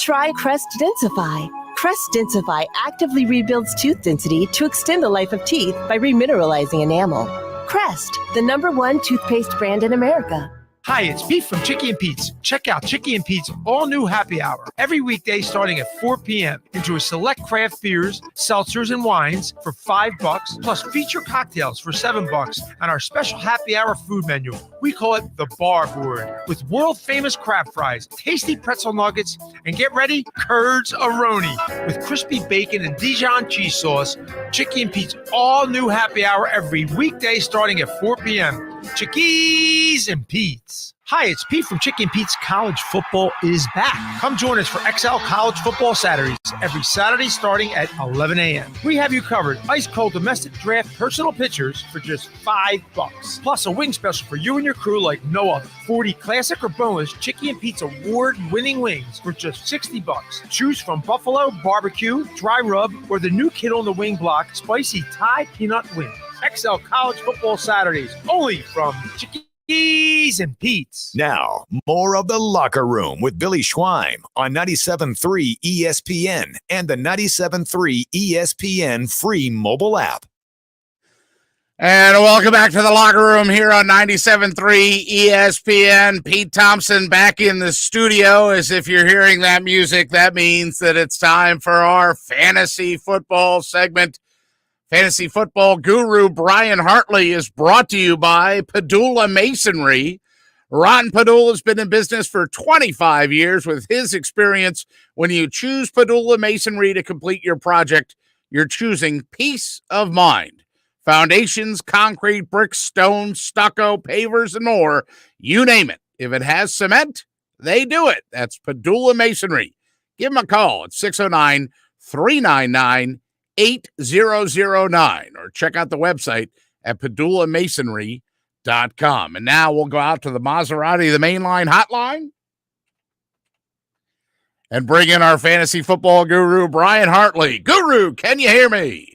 try Crest Densify. Crest Densify actively rebuilds tooth density to extend the life of teeth by remineralizing enamel. Crest, the #1 toothpaste brand in America. Hi, it's Pete from Chicky and Pete's. Check out Chicky and Pete's all-new happy hour every weekday starting at 4 p.m. Enjoy select craft beers, seltzers, and wines for $5, plus feature cocktails for $7 on our special happy hour food menu. We call it the Bar Board, with world-famous crab fries, tasty pretzel nuggets, and get ready, Curds-A-Roni, with crispy bacon and Dijon cheese sauce. Chicky and Pete's all-new happy hour every weekday starting at 4 p.m. Chickies and Pete's. Hi, it's Pete from Chicky and Pete's. College football is back. Come join us for XL College Football Saturdays every Saturday starting at 11 a.m. We have you covered. Ice cold domestic draft personal pitchers for just $5. Plus a wing special for you and your crew like no other. 40 classic or boneless Chicky and Pete's award-winning wings for just $60. Choose from buffalo, barbecue, dry rub, or the new kid on the wing block, spicy Thai peanut wings. XL College Football Saturdays, only from Chickies and Pete's. Now, more of The Locker Room with Billy Schweim on 97.3 ESPN and the 97.3 ESPN free mobile app. And welcome back to The Locker Room here on 97.3 ESPN. Pete Thompson back in the studio. As if you're hearing that music, that means that it's time for our fantasy football segment. Fantasy football guru Brian Hartley is brought to you by Padula Masonry. Ron Padula has been in business for 25 years. With his experience, when you choose Padula Masonry to complete your project, you're choosing peace of mind. Foundations, concrete, bricks, stone, stucco, pavers, and more, you name it. If it has cement, they do it. That's Padula Masonry. Give them a call at 609-399-8009 or check out the website at padulamasonry.com. And now we'll go out to the Maserati, the mainline hotline, and bring in our fantasy football guru, Brian Hartley. Guru, can you hear me?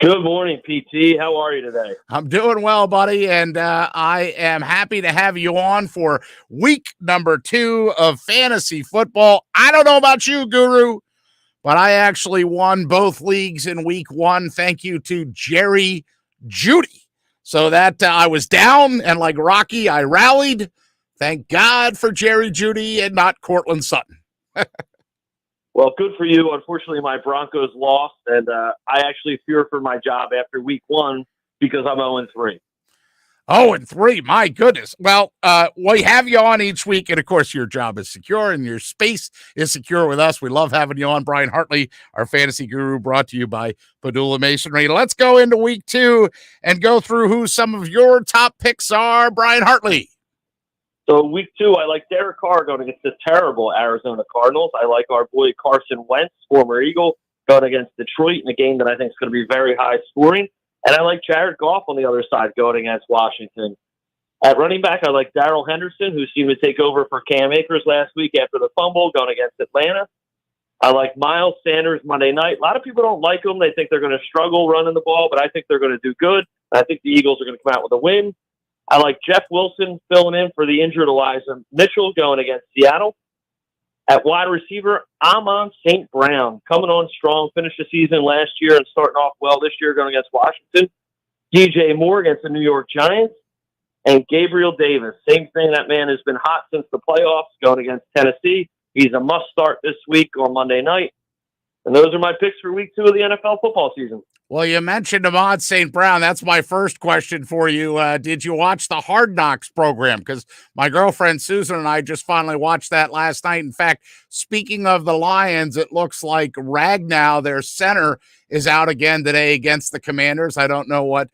Good morning, PT. How are you today? I'm doing well, buddy, and I am happy to have you on for week number 2 of fantasy football. I don't know about you, Guru, but I actually won both leagues in week 1. Thank you to Jerry Judy. So that I was down, and like Rocky, I rallied. Thank God for Jerry Jeudy and not Cortland Sutton. Well, good for you. Unfortunately, my Broncos lost, and I actually fear for my job after week 1 because I'm 0-3. 0-3, my goodness. Well, we have you on each week, and of course, your job is secure and your space is secure with us. We love having you on. Brian Hartley, our fantasy guru, brought to you by Padula Masonry. Let's go into week 2 and go through who some of your top picks are. Brian Hartley. So week 2, I like Derek Carr going against the terrible Arizona Cardinals. I like our boy Carson Wentz, former Eagle, going against Detroit in a game that I think is going to be very high scoring. And I like Jared Goff on the other side going against Washington. At running back, I like Darrell Henderson, who seemed to take over for Cam Akers last week after the fumble, going against Atlanta. I like Miles Sanders Monday night. A lot of people don't like him. They think they're going to struggle running the ball, but I think they're going to do good. I think the Eagles are going to come out with a win. I like Jeff Wilson filling in for the injured Elijah Mitchell going against Seattle. At wide receiver, Amon St. Brown coming on strong, finished the season last year and starting off well this year going against Washington. DJ Moore against the New York Giants. And Gabriel Davis, same thing. That man has been hot since the playoffs going against Tennessee. He's a must start this week on Monday night. And those are my picks for week 2 of the NFL football season. Well, you mentioned Amon St. Brown. That's my first question for you. Did you watch the Hard Knocks program? Because my girlfriend Susan and I just finally watched that last night. In fact, speaking of the Lions, it looks like Ragnow, their center, is out again today against the Commanders. I don't know what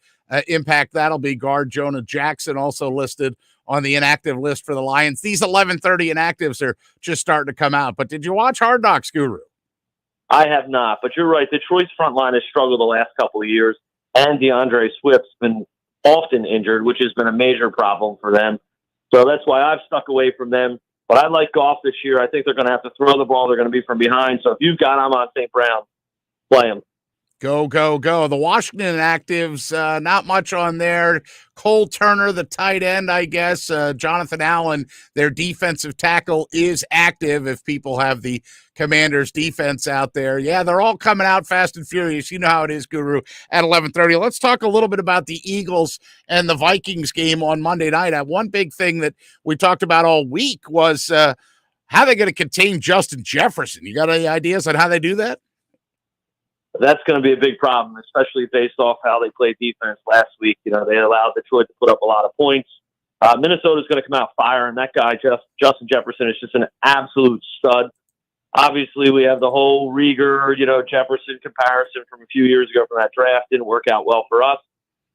impact that'll be. Guard Jonah Jackson also listed on the inactive list for the Lions. These 11:30 inactives are just starting to come out. But did you watch Hard Knocks, Guru? I have not, but you're right. Detroit's front line has struggled the last couple of years, and DeAndre Swift's been often injured, which has been a major problem for them. So that's why I've stuck away from them. But I like Goff this year. I think they're going to have to throw the ball. They're going to be from behind. So if you've got Amon St. Brown, play him. Go, go, go. The Washington actives, not much on there. Cole Turner, the tight end, I guess. Jonathan Allen, their defensive tackle, is active if people have the Commanders defense out there. Yeah, they're all coming out fast and furious. You know how it is, Guru, at 11:30. Let's talk a little bit about the Eagles and the Vikings game on Monday night. One big thing that we talked about all week was how they're going to contain Justin Jefferson. You got any ideas on how they do that? That's going to be a big problem, especially based off how they played defense last week. You know, they allowed Detroit to put up a lot of points. Minnesota's going to come out firing. That guy, Justin Jefferson, is just an absolute stud. Obviously, we have the whole Rieger, Jefferson comparison from a few years ago from that draft. Didn't work out well for us.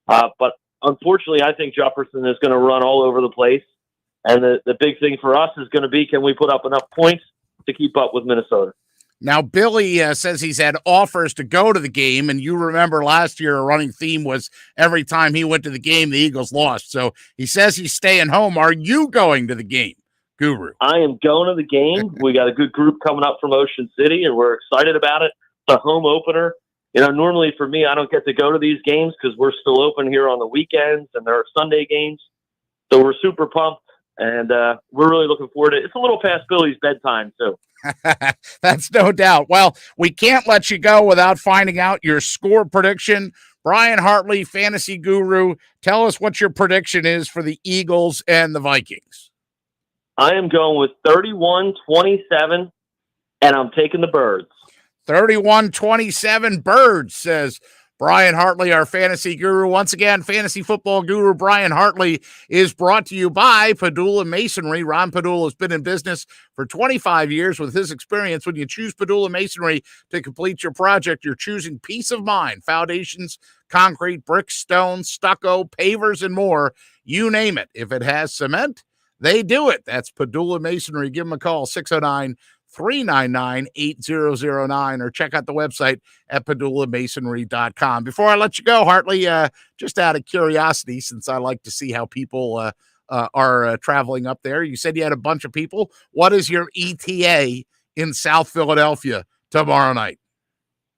But unfortunately, I think Jefferson is going to run all over the place. And the big thing for us is going to be, can we put up enough points to keep up with Minnesota? Now, Billy says he's had offers to go to the game, and you remember last year a running theme was every time he went to the game, the Eagles lost. So he says he's staying home. Are you going to the game, Guru? I am going to the game. We got a good group coming up from Ocean City, and we're excited about it. It's a home opener. Normally for me, I don't get to go to these games because we're still open here on the weekends, and there are Sunday games. So we're super pumped, and we're really looking forward to it. It's a little past Billy's bedtime, too. That's no doubt. Well, we can't let you go without finding out your score prediction. Brian Hartley, fantasy guru, tell us what your prediction is for the Eagles and the Vikings. I am going with 31-27, and I'm taking the Birds. 31-27 Birds, says Brian Hartley, our fantasy guru. Once again, fantasy football guru Brian Hartley is brought to you by Padula Masonry. Ron Padula has been in business for 25 years. With his experience, when you choose Padula Masonry to complete your project, you're choosing peace of mind. Foundations, concrete, bricks, stone, stucco, pavers, and more. You name it. If it has cement, they do it. That's Padula Masonry. Give them a call, 609-399-8009, or check out the website at padulamasonry.com. Before I let you go, Hartley, just out of curiosity, since I like to see how people are traveling up there, you said you had a bunch of people. What is your ETA in South Philadelphia tomorrow night?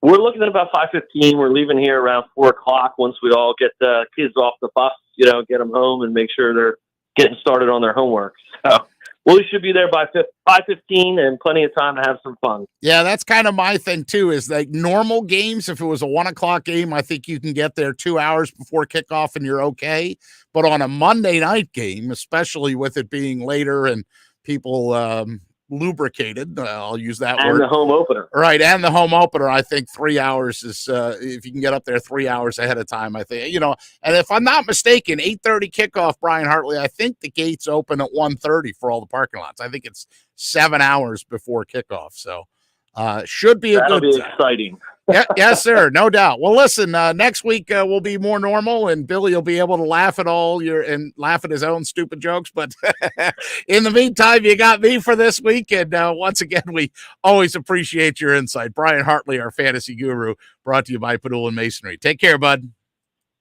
We're looking at about 5:15. We're leaving here around 4 o'clock once we all get the kids off the bus, get them home and make sure they're getting started on their homework. So We should be there by 5:15 and plenty of time to have some fun. Yeah, that's kind of my thing too, is like normal games. If it was a 1:00 game, I think you can get there 2 hours before kickoff and you're okay. But on a Monday night game, especially with it being later and people lubricated, I'll use that word. And the home opener. Right, and the home opener, I think 3 hours is, if you can get up there 3 hours ahead of time, I think, and if I'm not mistaken, 8:30 kickoff, Brian Hartley, I think the gates open at 1:30 for all the parking lots. I think it's 7 hours before kickoff, so should be That'll good be time. exciting. Yeah, yes, sir, no doubt. Well, listen, next week will be more normal, and Billy will be able to laugh at and laugh at his own stupid jokes. But in the meantime, you got me for this week, and once again, we always appreciate your insight. Brian Hartley, our fantasy guru, brought to you by Padula Masonry. Take care, bud.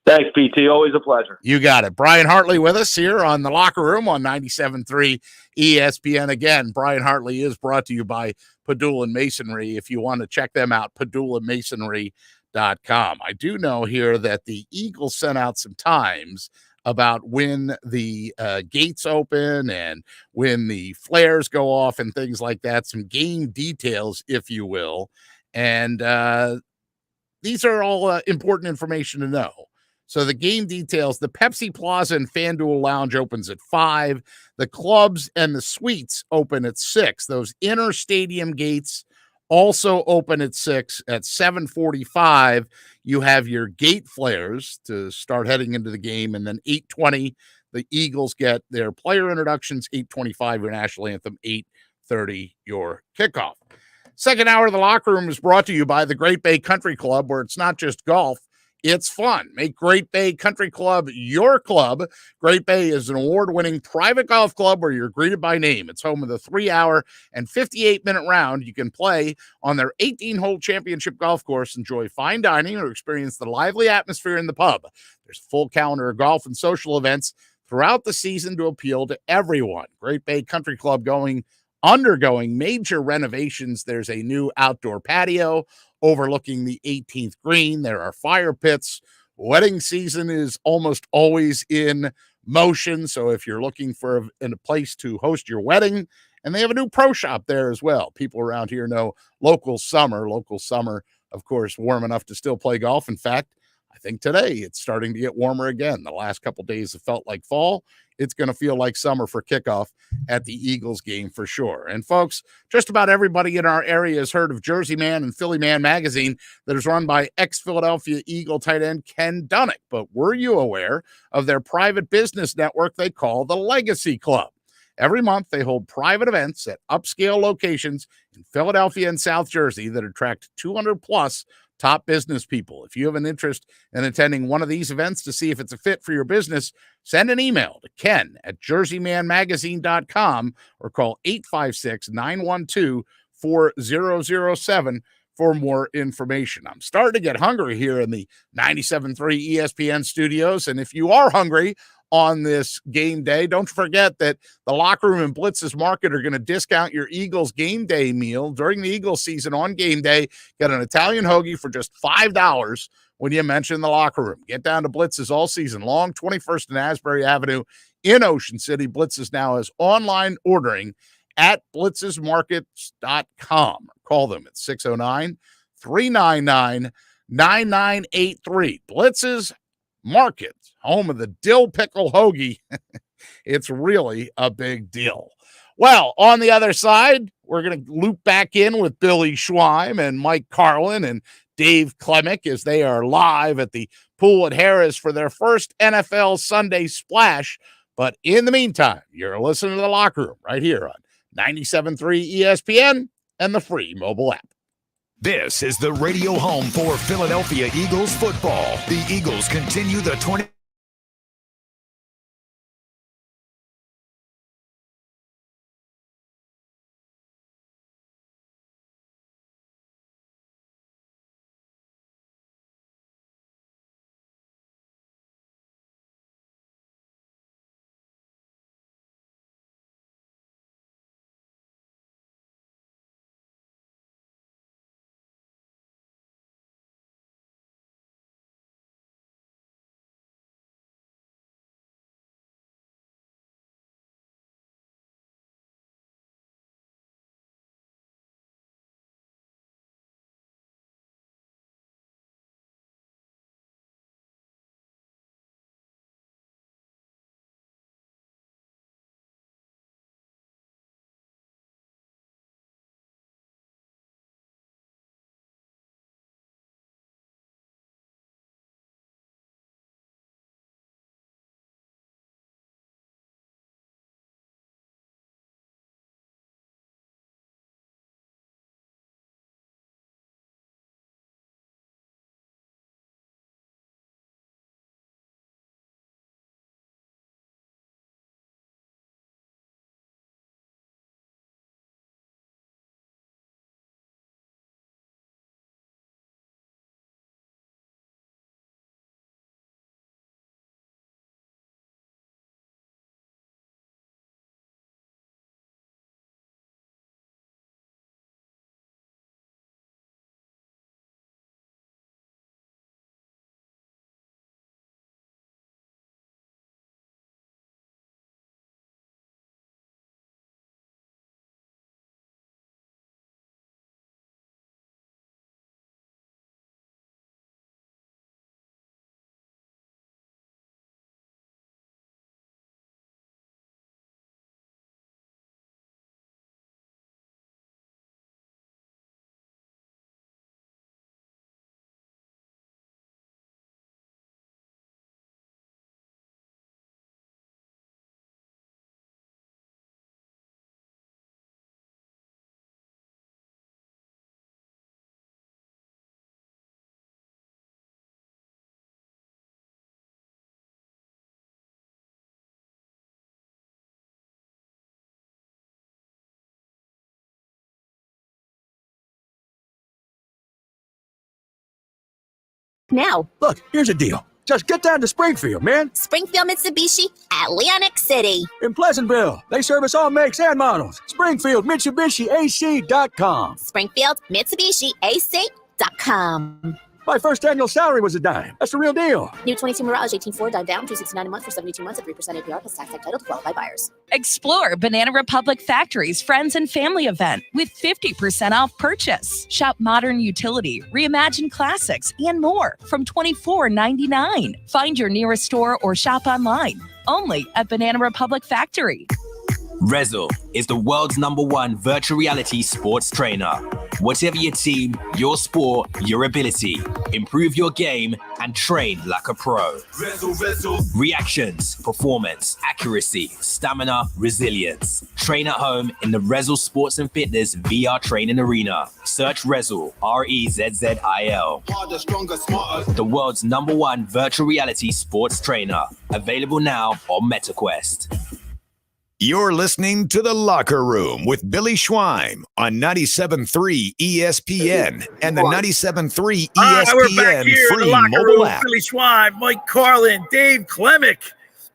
Thanks, PT. Always a pleasure. You got it. Brian Hartley with us here on the Locker Room on 97.3 ESPN. Again, Brian Hartley is brought to you by Padula Masonry. If you want to check them out, padulamasonry.com. I do know here that the Eagles sent out some times about when the gates open and when the flares go off and things like that, some game details, if you will. And these are all important information to know. So the game details, the Pepsi Plaza and FanDuel Lounge opens at 5. The clubs and the suites open at 6. Those inner stadium gates also open at 6. At 7:45, you have your gate flares to start heading into the game. And then 8:20, the Eagles get their player introductions. 8:25, your national anthem. 8:30, your kickoff. Second hour of the Locker Room is brought to you by the Great Bay Country Club, where it's not just golf. It's fun. Make Great Bay Country Club your club. Great Bay is an award-winning private golf club where you're greeted by name. It's home of the 3-hour and 58-minute round. You can play on their 18-hole championship golf course, enjoy fine dining, or experience the lively atmosphere in the pub. There's a full calendar of golf and social events throughout the season to appeal to everyone. Great Bay Country Club undergoing major renovations. There's a new outdoor patio overlooking the 18th green. There are fire pits. Wedding season is almost always in motion. So if you're looking for a place to host your wedding, and they have a new pro shop there as well. People around here know local summer, of course, warm enough to still play golf. In fact, I think today it's starting to get warmer again. The last couple days have felt like fall. It's going to feel like summer for kickoff at the Eagles game for sure. And folks, just about everybody in our area has heard of Jersey Man and Philly Man magazine that is run by ex-Philadelphia Eagle tight end Ken Dunnick. But were you aware of their private business network they call the Legacy Club? Every month, they hold private events at upscale locations in Philadelphia and South Jersey that attract 200-plus top business people. If you have an interest in attending one of these events to see if it's a fit for your business, send an email to ken@jerseymanmagazine.com or call 856-912-4007 for more information. I'm starting to get hungry here in the 97.3 ESPN studios, and if you are hungry on this game day, don't forget that the Locker Room and Blitz's Market are going to discount your Eagles game day meal during the Eagles season. On game day, get an Italian hoagie for just $5 when you mention the Locker Room. Get down to Blitz's all season long, 21st and Asbury Avenue in Ocean City. Blitz's now has online ordering at blitzesmarkets.com. Call them at 609-399-9983. Blitz's Markets, home of the dill pickle hoagie. It's really a big deal. Well, on the other side, we're going to loop back in with Billy Schweim and Mike Carlin and Dave Klemic as they are live at the pool at Harrahs for their first NFL Sunday splash. But in the meantime, you're listening to the Locker Room right here on 97.3 ESPN and the free mobile app. This is the radio home for Philadelphia Eagles football. The Eagles continue the 20- now. Look, here's a deal. Just get down to Springfield, man. Springfield Mitsubishi, Atlantic City. In Pleasantville, they service all makes and models. Springfield MitsubishiAC.com. Springfield Mitsubishi AC.com. My first annual salary was $10. That's the real deal. New 22 Mirage 18.4 dive down, $269 a month for 72 months at 3% APR plus tax title to qualify buyers. Explore Banana Republic Factory's Friends and Family event with 50% off purchase. Shop modern utility, reimagine classics, and more from $24.99. Find your nearest store or shop online. Only at Banana Republic Factory. Rezzil is the world's #1 virtual reality sports trainer. Whatever your team, your sport, your ability, improve your game and train like a pro. Rezzil. Reactions, performance, accuracy, stamina, resilience. Train at home in the Rezzil Sports and Fitness VR training arena. Search Rezzil, REZZIL. Harder, stronger, smarter. The world's #1 virtual reality sports trainer. Available now on MetaQuest. You're listening to The Locker Room with Billy Schweim on 97.3 ESPN and the 97.3 ESPN we're back here free in the Locker mobile Room. app. Billy Schweim, Mike Carlin, Dave Klemic,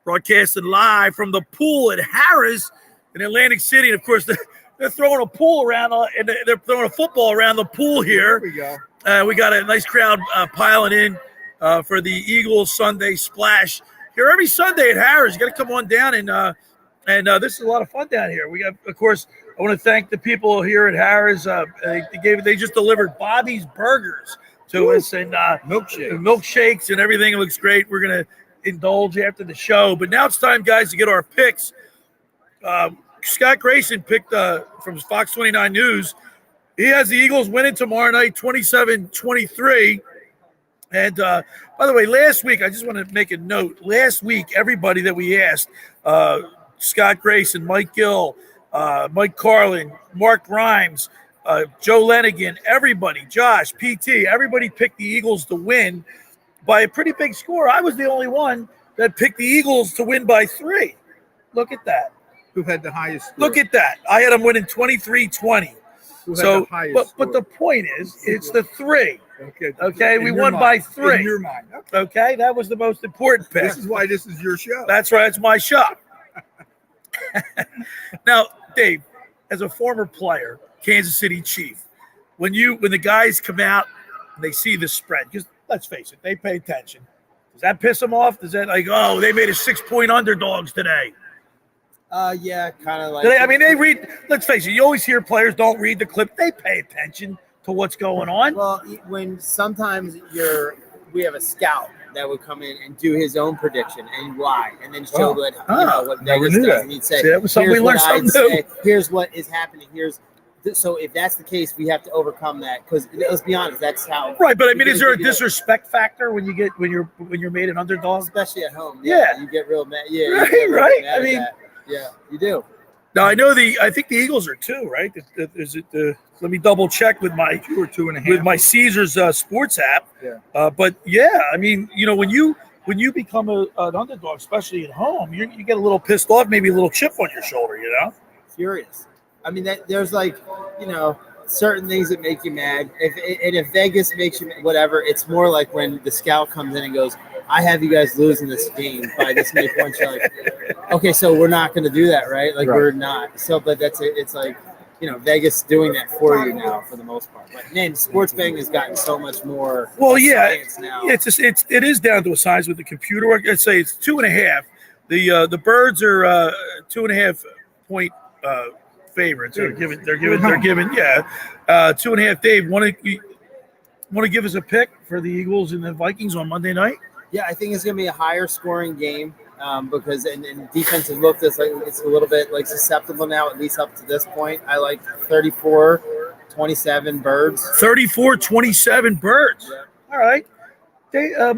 broadcasting live from the pool at Harrahs in Atlantic City. And, of course, they're throwing a pool around, and they're throwing a football around the pool here. Here we go. We got a nice crowd piling in for the Eagles Sunday Splash. Here every Sunday at Harrahs. You got to come on down and this is a lot of fun down here. We got, of course, I want to thank the people here at Harrah's. They just delivered Bobby's Burgers to us and milkshakes and everything. It looks great. We're going to indulge after the show. But now it's time, guys, to get our picks. Scott Grayson picked from Fox 29 News. He has the Eagles winning tomorrow night, 27-23. And by the way, last week, I just want to make a note. Last week, everybody that we asked, Scott Grayson, Mike Gill, Mike Carlin, Mark Rhymes, Joe Lenigan, everybody, Josh, PT, everybody picked the Eagles to win by a pretty big score. I was the only one that picked the Eagles to win by 3. Look at that. Who had the highest score? Look at that. I had them winning 23-20. So, but the point is, it's the 3. Okay, we won by 3. In your mind. Okay, that was the most important pick. This is why this is your show. That's right. It's my show. Now, Dave, as a former player, Kansas City Chief, when the guys come out and they see the spread, because let's face it, they pay attention. Does that piss them off? Does that they made a 6-point underdogs today? Yeah, kind of like. They read. Let's face it, you always hear players don't read the clip. They pay attention to what's going on. Well, when sometimes we have a scout that would come in and do his own prediction and lie, and then show what Vegas does. And he'd say, that was something we learned something new. Here's what is happening. So if that's the case, we have to overcome that because let's be honest, that's how. Right, but I mean, is there a disrespect factor when you're made an underdog, especially at home? Yeah, you get real mad. Yeah, right. I mean, yeah, you do. Now I know I think the Eagles are 2, right? Is it let me double check with my 2 or 2.5 with my Caesars sports app. Yeah. But yeah, I mean, when you become an underdog, especially at home, you get a little pissed off, maybe a little chip on your shoulder, Furious. I mean, there's certain things that make you mad. If Vegas makes you whatever, it's more like when the scout comes in and goes, I have you guys losing this game by this many points. You're like, okay, so we're not going to do that, right? Like, we're not. So, but it's like, Vegas doing that for you now for the most part. But man, sports betting has gotten so much more. Well, yeah, now. It is down to a size with the computer. I'd say it's 2.5. The Birds are 2.5 point favorites. They're giving 2.5. Dave, want to give us a pick for the Eagles and the Vikings on Monday night? Yeah, I think it's going to be a higher scoring game because and defense has looked as like it's a little bit like susceptible now, at least up to this point. I like 34-27 Birds. 34-27 Birds. Yeah. All right.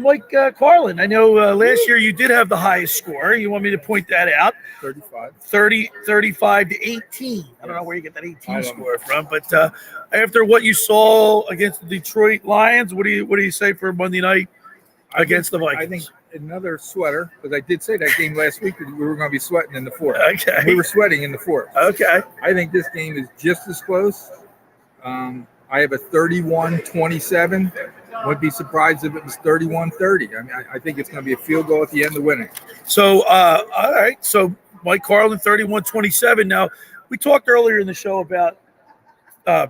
Mike Carlin, I know last year you did have the highest score. You want me to point that out? 35 to 18. I don't know where you get that 18 score from, but after what you saw against the Detroit Lions, what do you say for Monday night against the Vikings? I think another sweater, because I did say that game last week that we were going to be sweating in the fourth. Okay. We were sweating in the fourth. Okay. I think this game is just as close. I have a 31-27 Wouldn't be surprised if it was 31-30. I mean, I think it's going to be a field goal at the end to win it. So, all right. So, Mike Carlin, 31-27. Now, we talked earlier in the show about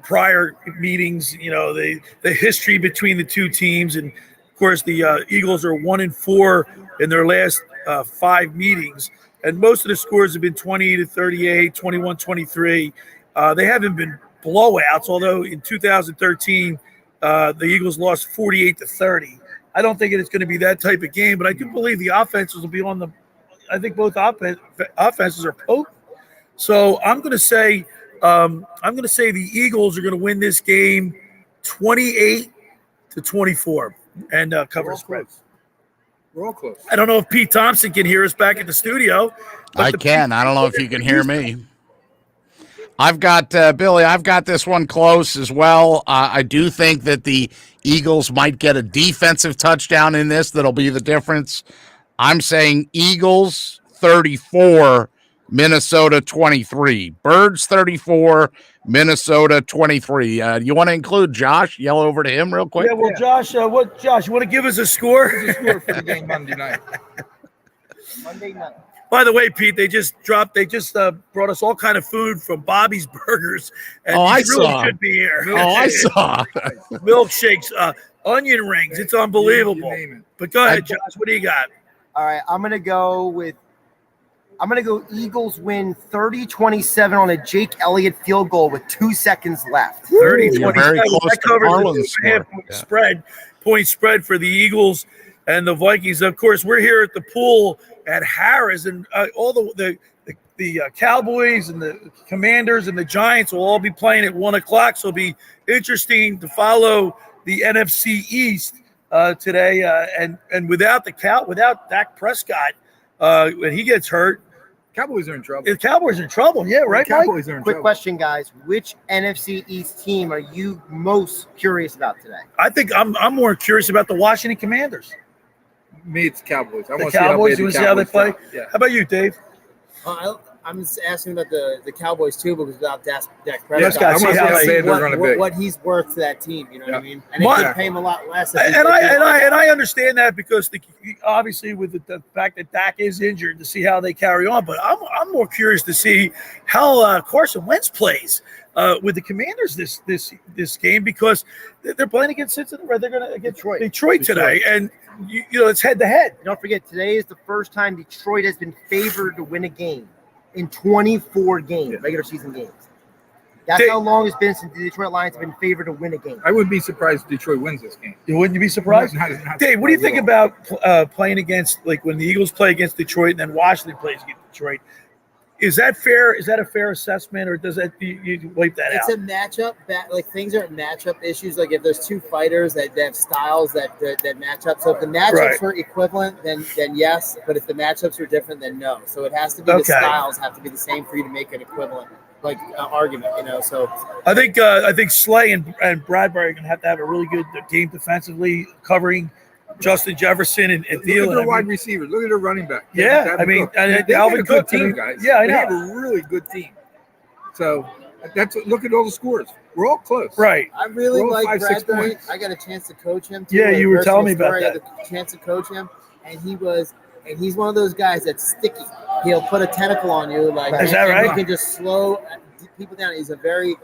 prior meetings, the history between the two teams. And, of course, the Eagles are 1-4 in their last 5 meetings. And most of the scores have been 20-38, 21-23. They haven't been blowouts, although in 2013, the Eagles lost 48-30. I don't think it's going to be that type of game, but I do believe the offenses will be on the – I think both offenses are potent. So I'm going to say the Eagles are going to win this game 28-24 and cover the spread. We're all close. I don't know if Pete Thompson can hear us back at the studio. I can. I don't know if you can hear me. I've got, Billy, I've got this one close as well. I do think that the Eagles might get a defensive touchdown in this that'll be the difference. I'm saying Eagles 34, Minnesota 23. Birds 34, Minnesota 23. You want to include Josh? Yell over to him real quick. Yeah, well, Josh, Josh, you want to give us a score? What's the score for the game Monday night? Monday night. By the way, Pete, they just brought us all kind of food from Bobby's Burgers. And I really saw. should be here. I saw. Milkshakes, onion rings. It's unbelievable. But go ahead, Josh. What do you got? All right, I'm gonna go Eagles win 30-27 on a Jake Elliott field goal with 2 seconds left. 30-27. Very close That to covers Carlin's the point spread for the Eagles and the Vikings. Of course, we're here at the pool at Harrahs, and all the Cowboys and the Commanders and the Giants will all be playing at 1 o'clock. So it'll be interesting to follow the NFC East today. And without Dak Prescott, when he gets hurt, Cowboys are in trouble. The Cowboys are in trouble. Yeah, right, Cowboys Mike? are in Quick trouble. question, guys. Which NFC East team are you most curious about today? I think I'm more curious about the Washington Commanders. Me, it's Cowboys. I The want Cowboys, you want to see how they play? Yeah. How about you, Dave? I'm asking about the Cowboys too, because without Dak Yes, Prescott, guys, see how bad they're gonna be. what he's worth to that team. You know what I mean? And My- they could pay him a lot less. And I understand that because obviously with the fact that Dak is injured, to see how they carry on. But I'm more curious to see how Carson Wentz plays with the Commanders this game, because they're playing against Cincinnati. They're going to get Detroit today, and it's head to head. Don't forget, today is the first time Detroit has been favored to win a game in 24 games, regular season games. That's how long it's been since the Detroit Lions have been favored to win a game. I wouldn't be surprised if Detroit wins this game. You wouldn't be surprised? Not Dave, what do you surprised think at about playing against, like when the Eagles play against Detroit and then Washington plays against Detroit? Is that fair? Is that a fair assessment, or does that you wipe that It's out? a matchup. Like things are matchup issues. Like if there's two fighters that have styles that match up. So if the matchups were equivalent, then yes. But if the matchups are different, then no. So it has to be the styles have to be the same for you to make an equivalent argument. So I think Slay and Bradbury are going to have a really good game defensively, covering Justin Jefferson and Look Thielen. at their wide receivers. Look at their running back. Yeah, I mean, and they Alvin have a good Cook, team, guys. Yeah, I they know. have a really good team. So look at all the scores. We're all close. Right. I really We're all like 5-6 Bradbury. points. I got a chance to coach him. Too. Yeah, you were telling me about I that. got a chance to coach him, and he's one of those guys that's sticky. He'll put a tentacle on you, Is that right? He can just slow people down. He's a very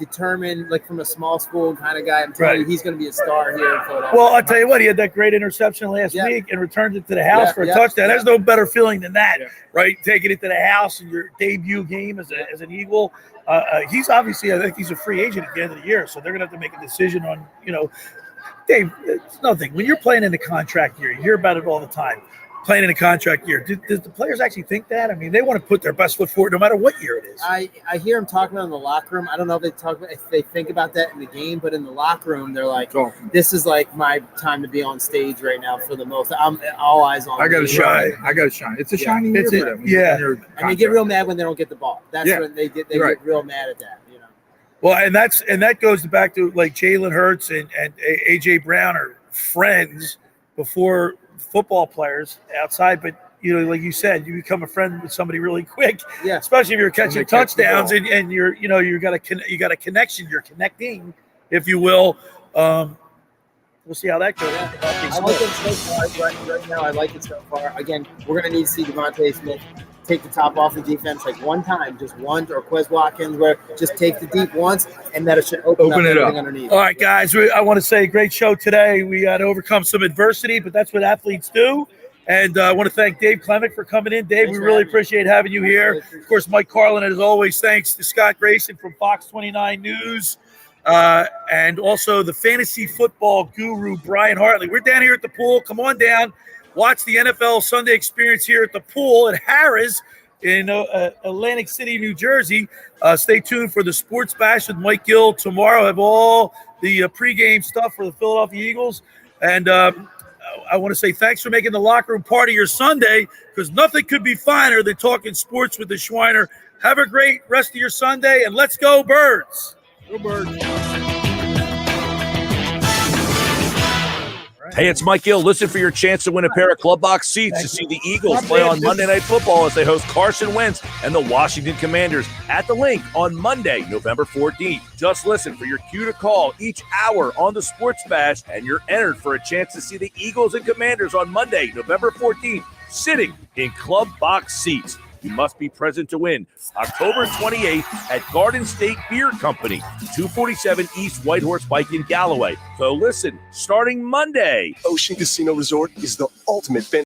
determined, like from a small school kind of guy. I'm telling you, he's going to be a star here in Philadelphia. Well, I'll tell you what, he had that great interception last week and returned it to the house for a touchdown. There's no better feeling than that, right? Taking it to the house in your debut game as an Eagle. He's obviously, I think he's a free agent at the end of the year, so they're going to have to make a decision on, Dave, it's nothing. When you're playing in the contract year, you hear about it all the time. Playing in a contract year, does the players actually think that? I mean, they want to put their best foot forward no matter what year it is. I hear them talking about it in the locker room. I don't know if they think about that in the game, but in the locker room, they're like, "This is like my time to be on stage right now for the most. I'm all eyes on. I got to me." shine. I got to shine. It's a shining year for them. And they get real mad when they don't get the ball. That's when they get real mad at that. Well, and that goes back to like Jalen Hurts and AJ Brown are friends before football players outside, but like you said, you become a friend with somebody really quick. Yeah, especially if you're catching touchdowns and you're you got a connection. You're connecting, if you will. we'll see how that goes. I like it so far. Right now, I like it so far. Again, we're going to need to see Devontae Smith take the top off the defense like one time, just once, or Quez Watkins, where just take the deep once, and that it should open up everything underneath. All right, guys, I want to say great show today. We got to overcome some adversity, but that's what athletes do. And I want to thank Dave Klemic for coming in. Dave, we really appreciate having you here. Of course, Mike Carlin, as always, thanks to Scott Grayson from Fox 29 News, and also the fantasy football guru, Brian Hartley. We're down here at the pool. Come on down. Watch the NFL Sunday Experience here at the pool at Harrahs in Atlantic City, New Jersey. Stay tuned for the Sports Bash with Mike Gill tomorrow. Have all the pregame stuff for the Philadelphia Eagles. And I want to say thanks for making the locker room part of your Sunday, because nothing could be finer than talking sports with the Schweiner. Have a great rest of your Sunday, and let's go Birds. Go Birds. Hey, it's Mike Gill. Listen for your chance to win a pair of club box seats to see the Eagles play on Monday Night Football as they host Carson Wentz and the Washington Commanders at the Link on Monday, November 14th. Just listen for your cue to call each hour on the Sports Bash, and you're entered for a chance to see the Eagles and Commanders on Monday, November 14th, sitting in club box seats. You must be present to win. October 28th at Garden State Beer Company, 247 East Whitehorse Pike in Galloway. So listen, starting Monday. Ocean Casino Resort is the ultimate